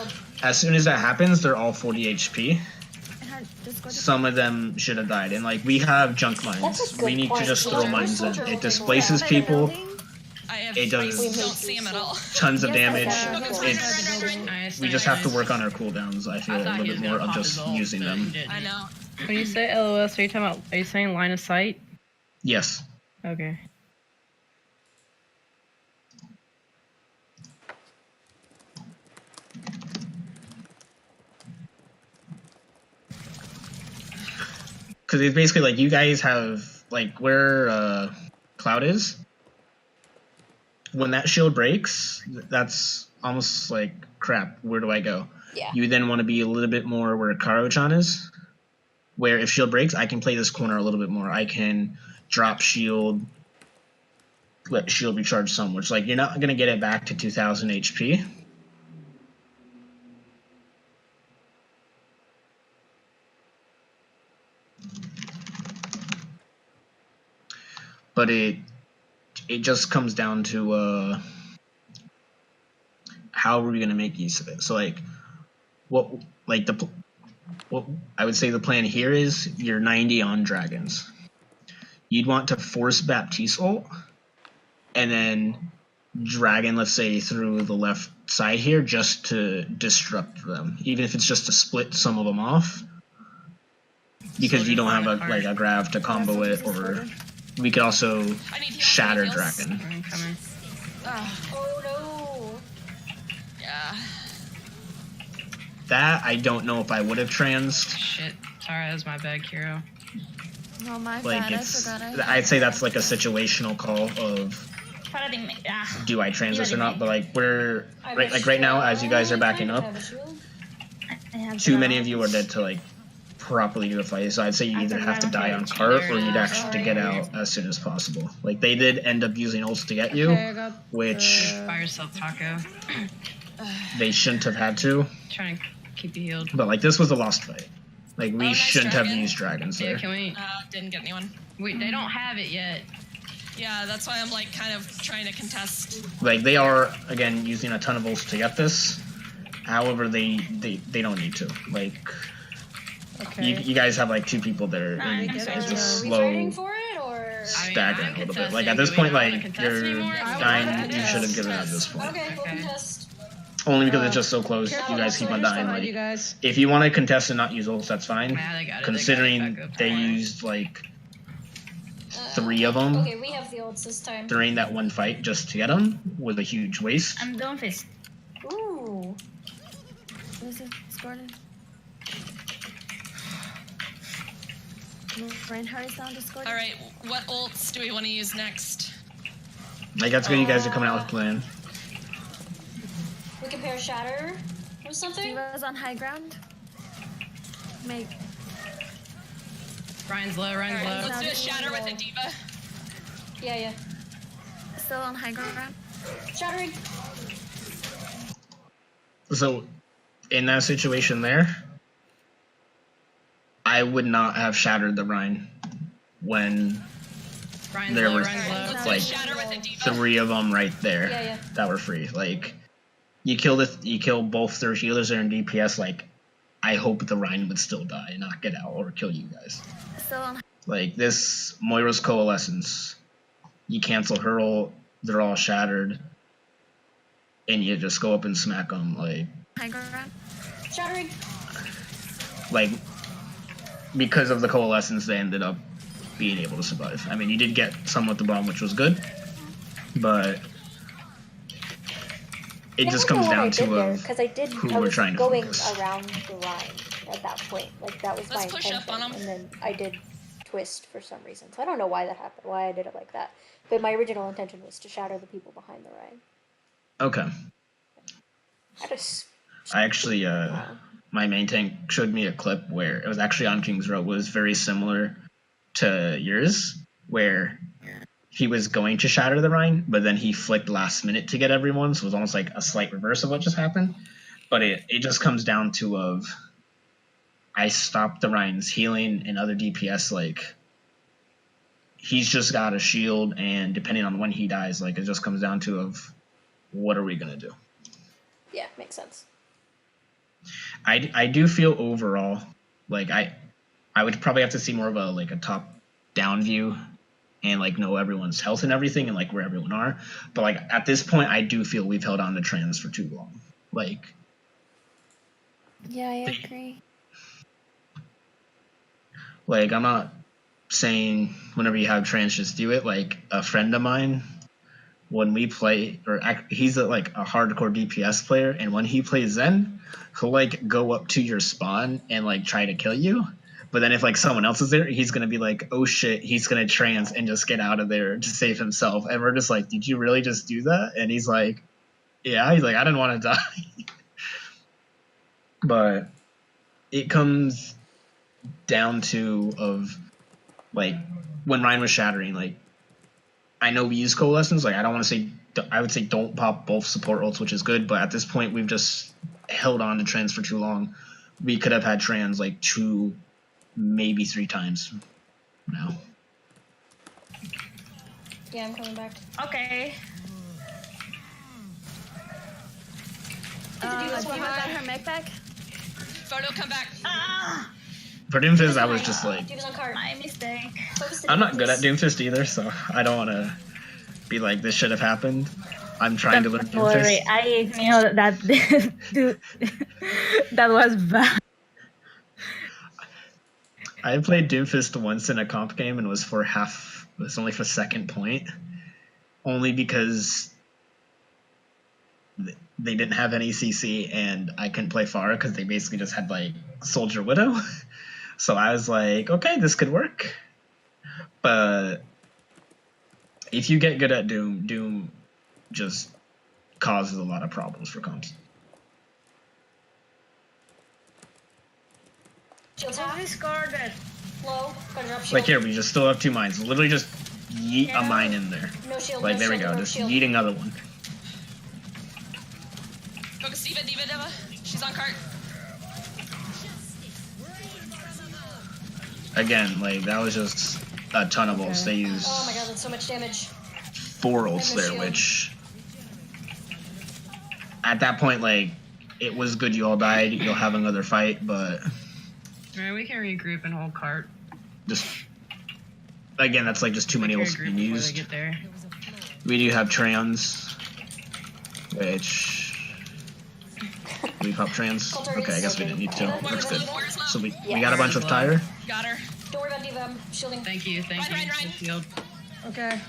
as soon as that happens, they're all 40 HP. Some of them should have died. And, like, we have junk mines. We need to just throw mines in. It displaces people. I it does We made don't see him at all. tons of damage. Nice, We just have to work on our cooldowns. I feel a little bit more of just using them. I know. When you say LOS, are you talking about? Are you saying line of sight? Yes. Okay. Because it's basically like you guys have like where Cloud is. When that shield breaks, that's almost like crap. Where do I go? Yeah. You then want to be a little bit more where Karo-chan is. Where if shield breaks, I can play this corner a little bit more. I can drop shield, let shield recharge somewhere. It's like you're not gonna get it back to 2000 HP. But it just comes down to how are we gonna make use of it. So like what I would say the plan here is you're 90 on dragons. You'd want to force Baptiste ult and then dragon, let's say, through the left side here just to disrupt them, even if it's just to split some of them off, because you don't have a grav to combo it, or we could also shatter dragon. Oh no. Yeah. That I don't know if I would have transed. Shit. Sorry, that was my bad, Kiro. Oh my Like bad, I it's, forgot I'd say that's like a situational call of do I trans this or not. But like we're right now, as you guys are backing up, too many of you are dead to like properly do a fight. So I'd say you either have to die on cart or you'd actually have to get out as soon as possible. Like they did end up using ults to get you, which Fire yourself, Taco. they shouldn't have had to. Try and keep you healed. But like this was a lost fight. Like we nice shouldn't dragon. have used dragons there. Yeah, can we? Didn't get anyone. Wait, they don't have it yet. Yeah, that's why I'm like kind of trying to contest. Like they are again using a ton of ults to get this. However, they don't need to. Like you guys have like 2 people there, and it's just slow staggering a little bit. Like at this point, like you're dying. You should have given it at this point. Okay, we'll contest. Only because it's just so close. You guys keep on dying. Like if you want to contest and not use ults, that's fine. Yeah, they got it. Considering they used like 3 of them. Okay, we have the ults this time. During that one fight just to get them was a huge waste. I'm done fist. Ooh. Who's it? Gordon? Reinhardt is down Discord. Alright, what ults do we want to use next? Like that's good. You guys are coming out with a plan. We can pair Shatter or something. Diva's on high ground. Make. Ryan's low, Ryan's Alright, low. let's do a shatter with a diva. Yeah. Still on high ground. Shattering. So, in that situation there, I would not have shattered the Rhine when Ryan's there low, were Ryan's low. like Shatter with a diva. 3 of them right there Yeah. that were free. Like you kill both their healers there in DPS. Like I hope the Rhine would still die and not get out or kill you guys. Still on. Like this Moira's Coalescence, you cancel her ult, they're all shattered, and you just go up and smack them. Like High ground. Shattering. Like because of the Coalescence, they ended up being able to survive. I mean, you did get some with the bomb, which was good, but it just comes down to because I did. who I we're was trying to going focus. around the line at that point. Like that was Let's my push intention, up on 'em. and then I did twist for some reason. So I don't know why that happened. Why I did it like that. But my original intention was to shatter the people behind the Rhine. Okay. I actually, my main tank showed me a clip where it was actually on King's Row. It was very similar to yours, where he was going to shatter the Rhine, but then he flicked last minute to get everyone, so it was almost like a slight reverse of what just happened. But it just comes down to I stopped the Rhine's healing and other DPS, like he's just got a shield, and depending on when he dies, like it just comes down to what are we gonna do? Yeah, makes sense. I do feel overall like I would probably have to see more of a top down view and like know everyone's health and everything and like where everyone are. But like at this point, I do feel we've held on to trans for too long. Like, Yeah, I agree. like I'm not saying whenever you have trans, just do it. Like a friend of mine, when we play, he's like a hardcore DPS player, and when he plays Zen, he'll like go up to your spawn and like try to kill you. But then if like someone else is there, he's gonna be like, oh shit, he's gonna trans and just get out of there to save himself. And we're just like, did you really just do that? And he's like, yeah. He's like, I didn't want to die. But it comes down to of like when Ryan was shattering, like I know we use coalescence. Like I don't want to say, I would say don't pop both support ults, which is good. But at this point, we've just held on to trans for too long. We could have had trans like 2, maybe 3 times now. Yeah, I'm coming back. Okay. Diva got her mech back. Photo, come back. For Doomfist, I was just like, My mistake. I'm not good at Doomfist either, so I don't want to be like, this should have happened. I'm trying to learn Don't worry, Doomfist. I knew that that was bad. I played Doomfist once in a comp game and was only for second point. Only because they didn't have any CC and I couldn't play Pharah because they basically just had like Soldier Widow. So I was like, okay, this could work. But if you get good at Doom just causes a lot of problems for comps. Discarded. Low. Like here, we just still have 2 mines. Literally just yeet a mine in there. No shield. Like no there we shield, go, no just shield. yeet another one. Focus Diva. She's on cart. Again, like that was just a ton of ults. They used Oh my god, that's so much damage. 4 ults no there, shield. which at that point, like it was good you all died. You'll have another fight, but Alright, we can regroup and hold cart. just again, that's like just too many ults being Before they used. get there. We do have trans, which we pop trans. Okay, I guess we didn't need to. That's good. So we got a bunch of tire. Got her. Don't worry about Diva, I'm shielding. Thank you. Ryan. Good shield. Okay.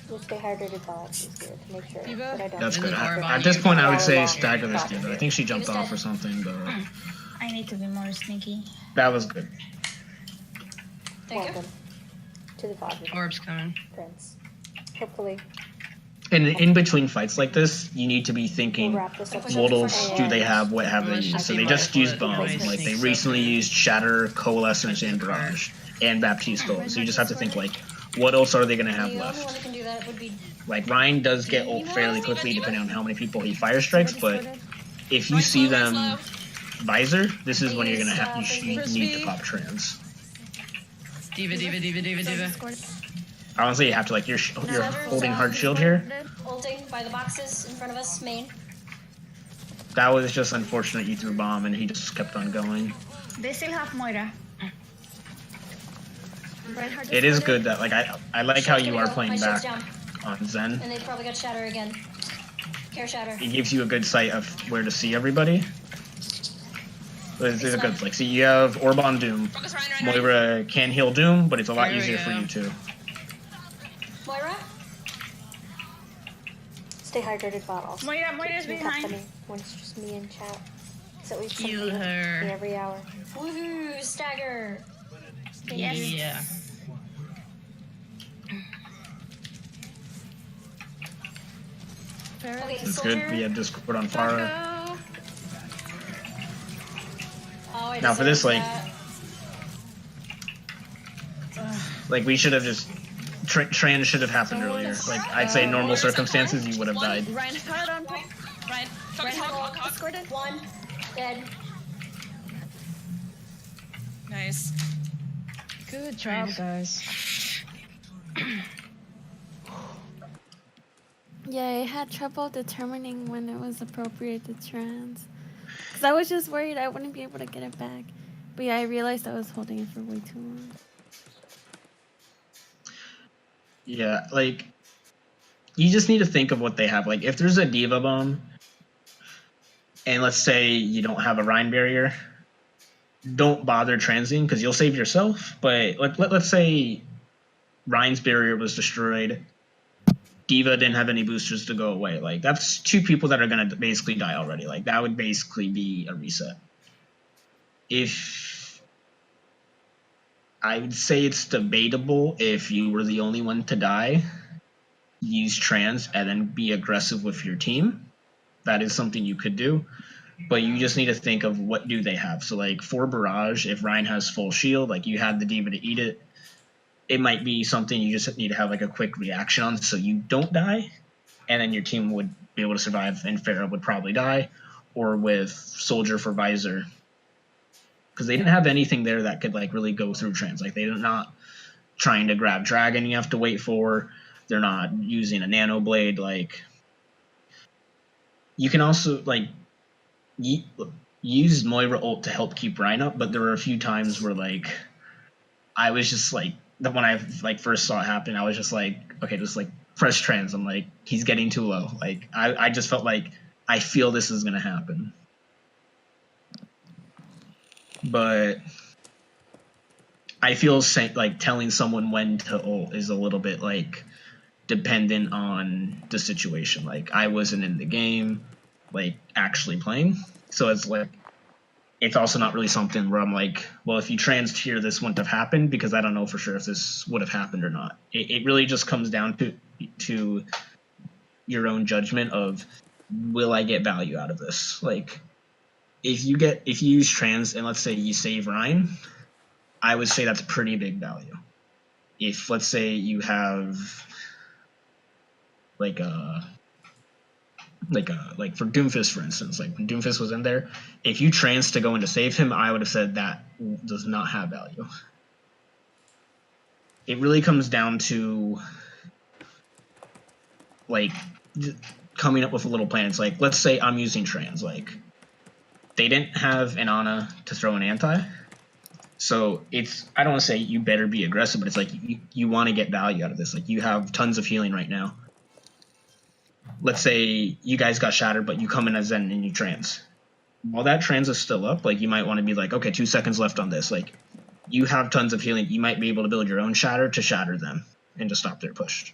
Just stay hydrated bot is good to make sure Diva? that I don't. That's good. Fire At this point, I would say stagger this Diva. I think she jumped off or something, but I need to be more sneaky. that was good. Welcome to the VOD, Orb's coming. Prince. Hopefully, And in between fights like this, you need to be thinking, we'll wrap this up. what else do they have? What have they used? So they just used bomb. Like they recently used Shatter, Coalescence, and Barrage, and Baptiste ult. So you just have to think like, what else are they gonna have The only one left? that can do that would be Like Ryan does get ult fairly quickly depending on how many people he fire strikes, but if you see them visor, this is when you're gonna have you need to pop trans. Diva. Honestly, you have to like you're holding hard shield here. ulting by the boxes in front of us, main. That was just unfortunate. You threw bomb and he just kept on going. They still have Moira. It is good that like I like how you are My playing shield's back down. on Zen. And they probably got Shatter again. Care Shatter. It gives you a good sight of where to see everybody. This is a good like. See, you have Orb on Doom. Moira can heal Doom, but it's a lot There we easier for go. you too. Moira? Stay hydrated, bot also. Moira's Keep behind. company when it's just me in chat. So we Heal her. every hour. Woohoo! Stagger! Yes. Yeah. Okay, That's soldier. good. We have Discord on Pharah. Oh, I Now for deserve this, like we should have just Tran should have happened earlier. Like I'd say normal circumstances you would have died. Ryan, hard on point. Ryan, focus hog. Escorted. One. Dead. Nice. Good job, guys. Yeah, I had trouble determining when it was appropriate to trans. Because I was just worried I wouldn't be able to get it back. But yeah, I realized I was holding it for way too long. Yeah, like you just need to think of what they have. Like if there's a diva bomb, and let's say you don't have a Rhine barrier, don't bother transing because you'll save yourself. But let's say Rhine's barrier was destroyed. Diva didn't have any boosters to go away. Like that's 2 people that are gonna basically die already. Like that would basically be a reset. If I would say it's debatable if you were the only one to die, use trans and then be aggressive with your team. That is something you could do. But you just need to think of what do they have. So like for Barrage, if Ryan has full shield, like you had the diva to eat it, it might be something you just need to have like a quick reaction on so you don't die, and then your team would be able to survive, and Farah would probably die. Or with Soldier for Visor, because they didn't have anything there that could like really go through trans. Like they're not trying to grab Dragon you have to wait for. They're not using a Nano Blade. Like you can also like use Moira ult to help keep Ryan up, but there were a few times where like I was just like when I like first saw it happen, I was just like, okay, just like press trans. I'm like, he's getting too low. Like I just felt like I feel this is gonna happen. But I feel like telling someone when to ult is a little bit like dependent on the situation. Like I wasn't in the game, like actually playing, so it's like it's also not really something where I'm like, well, if you transed here, this wouldn't have happened, because I don't know for sure if this would have happened or not. It really just comes down to your own judgment of, will I get value out of this? Like if you use trans and let's say you save Ryan, I would say that's pretty big value. If let's say you have like for Doomfist, for instance, like when Doomfist was in there, if you trans to go in to save him, I would have said that does not have value. It really comes down to like coming up with a little plan. It's like, let's say I'm using trans, like they didn't have an Ana to throw an anti, so it's, I don't want to say you better be aggressive, but it's like you want to get value out of this. Like you have tons of healing right now. Let's say you guys got shattered, but you come in as Zen and you trans. While that trans is still up, like you might want to be like, okay, 2 seconds left on this. Like you have tons of healing. You might be able to build your own shatter to shatter them and to stop their push.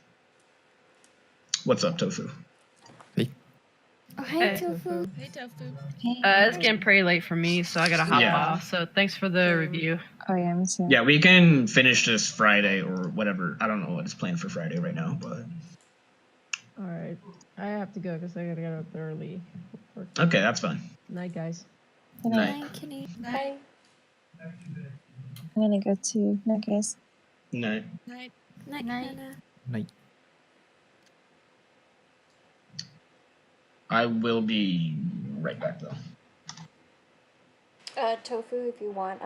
What's up, Tofu? Oh, hey, Tofu. Hey, Tofu. It's getting pretty late for me, so I gotta hop Yeah. off. So thanks for the review. Oh yeah, me too. Yeah, we can finish this Friday or whatever. I don't know what is planned for Friday right now, but All right, I have to go because I gotta get up early. okay, that's fine. Night, guys. Good night. Night, Kitty. Bye. I'm gonna go to night, guys. Night. Night. Night, Hannah. Night. I will be right back though. Tofu, if you want,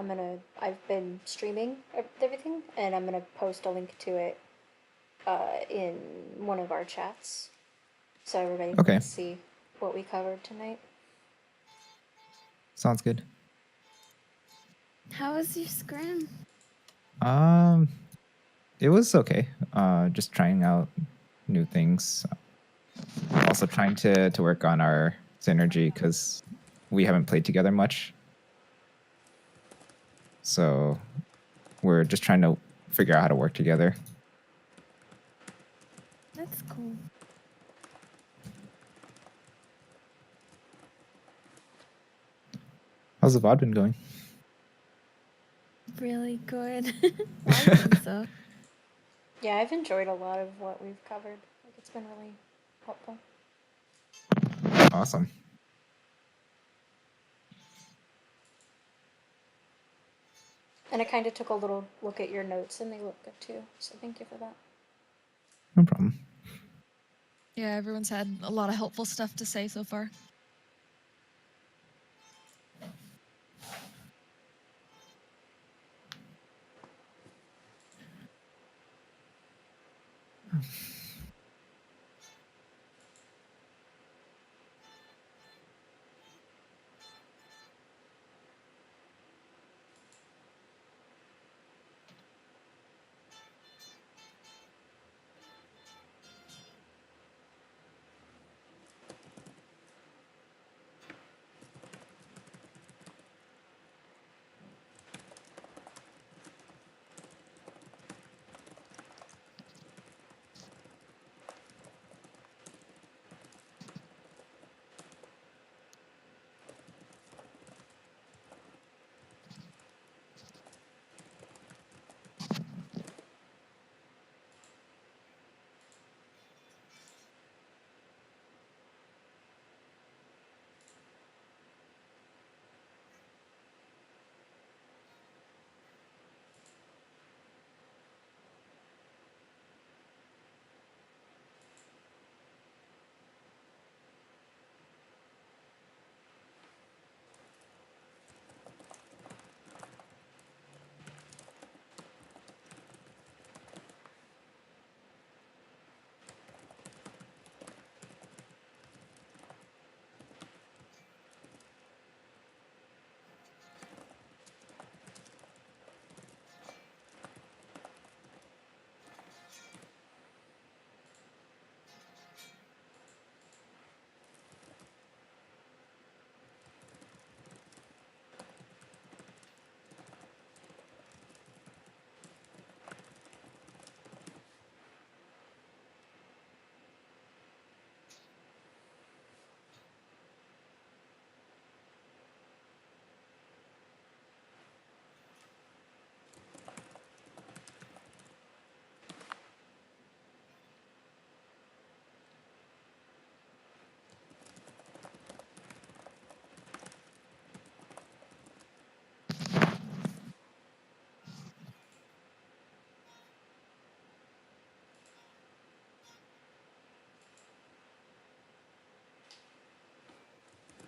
I've been streaming everything, and I'm gonna post a link to it in one of our chats, so everybody can see what we covered tonight. Sounds good. How was your scrim? It was okay. Just trying out new things. Also trying to work on our synergy because we haven't played together much. So we're just trying to figure out how to work together. That's cool. How's the VOD been going? Really good. I think so. Yeah, I've enjoyed a lot of what we've covered. Like, it's been really helpful. Awesome. And I kind of took a little look at your notes, and they look good too. So thank you for that. No problem. Yeah, everyone's had a lot of helpful stuff to say so far.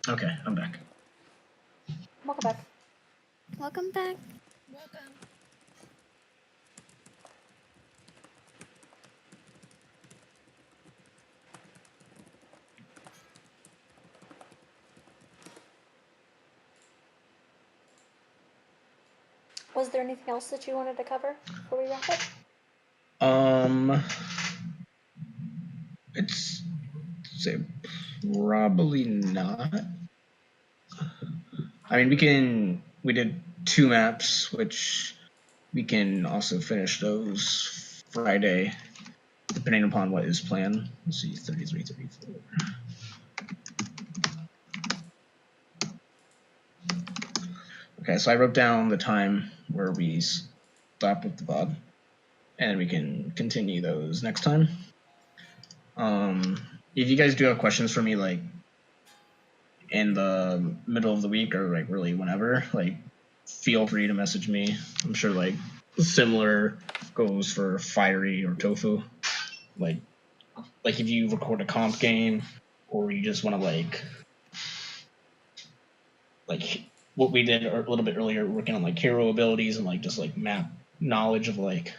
Okay, I'm back. Welcome back. Welcome back. Welcome. Was there anything else that you wanted to cover before we wrap up? It's say probably not. I mean, we did 2 maps, which we can also finish those Friday, depending upon what is planned. Let's see, 33, 34. Okay, so I wrote down the time where we stop with the VOD, and we can continue those next time. If you guys do have questions for me, like in the middle of the week or like really whenever, like feel free to message me. I'm sure like similar goes for Fiery or Tofu. Like if you record a comp game or you just want to like what we did a little bit earlier, working on like hero abilities and like just like map knowledge of like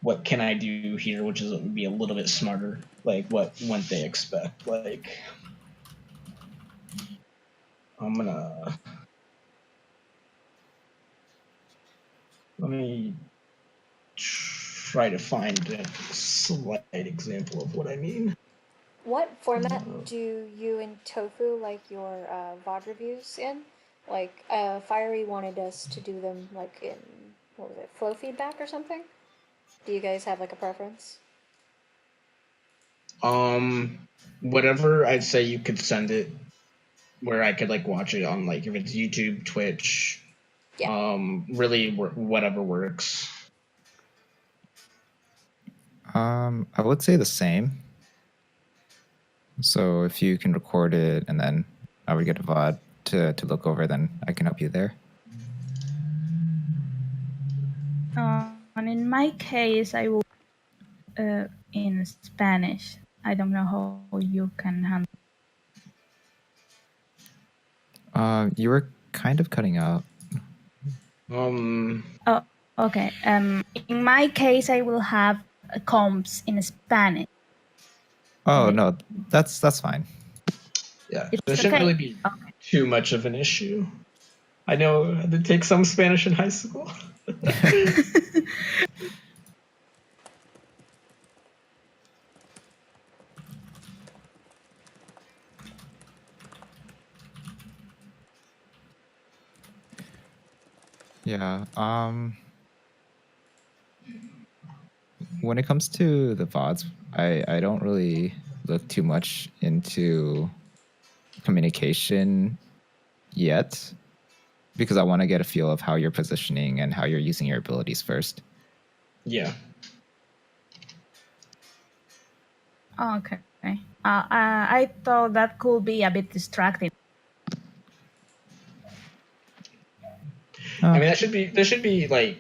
what can I do here, which is would be a little bit smarter, like what they expect. Like I'm gonna let me try to find a slight example of what I mean. What format do you and Tofu like your VOD reviews in? Like, Fiery wanted us to do them like in, what was it, flow feedback or something? Do you guys have like a preference? Whatever, I'd say you could send it where I could like watch it on like if it's YouTube, Twitch, really whatever works. I would say the same. So if you can record it and then I would get a VOD to look over, then I can help you there. And in my case, I will in Spanish. I don't know how you can handle. You were kind of cutting out. Oh, okay. In my case, I will have comps in Spanish. Oh no, that's fine. Yeah, It's there shouldn't really be too much of an issue. I know I had to take some Spanish in high school. Yeah. When it comes to the VODs, I don't really look too much into communication yet because I want to get a feel of how you're positioning and how you're using your abilities first. Yeah. Okay. I thought that could be a bit distracting. I mean, there should be like,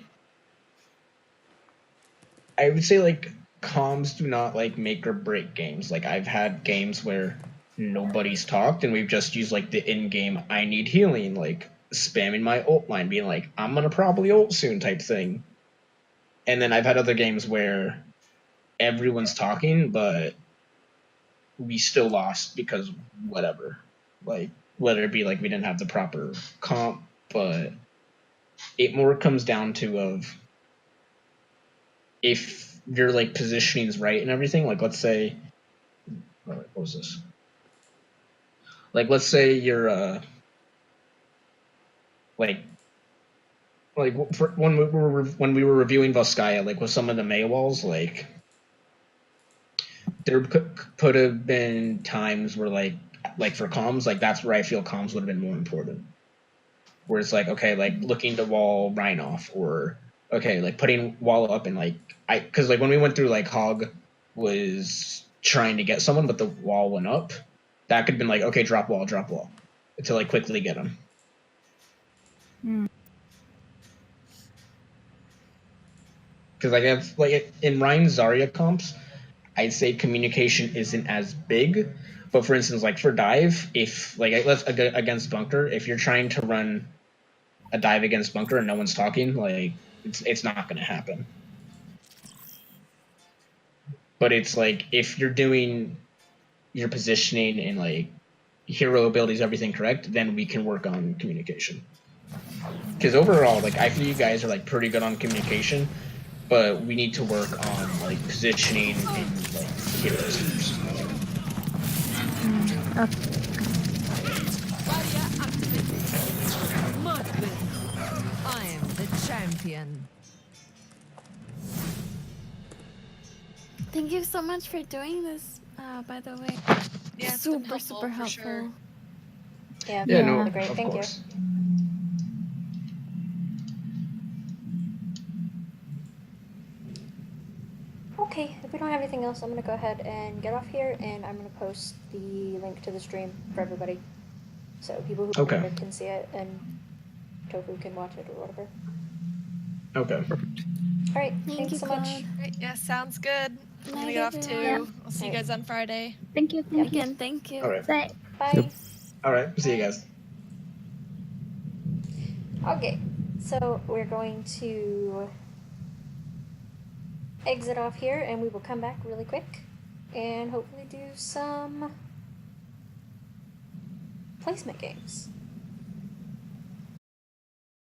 I would say like comms do not like make or break games. Like I've had games where nobody's talked and we've just used like the in-game I need healing, like spamming my ult line, being like I'm gonna probably ult soon type thing. And then I've had other games where everyone's talking but we still lost because whatever. Like whether it be like we didn't have the proper comp, but it more comes down to of if your like positioning is right and everything. Like let's say, what was this? Like let's say you're like for when we were reviewing Volskaya, like with some of the May walls, like there could have been times where like for comms, like that's where I feel comms would have been more important. Where it's like, okay, like looking to wall Rhine off, or okay, like putting wall up and like because like when we went through like Hog was trying to get someone, but the wall went up. That could have been like, okay, drop wall, to like quickly get him. Because like in Rhine Zarya comps, I'd say communication isn't as big. But for instance, like for dive, if like let's against bunker, if you're trying to run a dive against bunker and no one's talking, like it's not going to happen. But it's like if you're doing your positioning and like hero abilities, everything correct, then we can work on communication. Because overall, like I feel you guys are like pretty good on communication, but we need to work on like positioning and like heroes first. I am the champion. Thank you so much for doing this, by the way. Yeah, it's super, been helpful, super for helpful. sure. Yeah, Yeah, no, great. of Thank course. you. Okay, if we don't have anything else, I'm going to go ahead and get off here, and I'm going to post the link to the stream for everybody. So people who can see it, and Tofu can watch it or whatever. Okay. Alright, Thank thanks you, so much. Claude. Right, yeah, sounds good. I'm gonna Night, get off everyone. too. I'll see you guys on Friday. Thank you. Thank you. Again, thank you. All right. Bye. Bye. Yep. All right. See you guys. Okay, so we're going to exit off here, and we will come back really quick and hopefully do some placement games.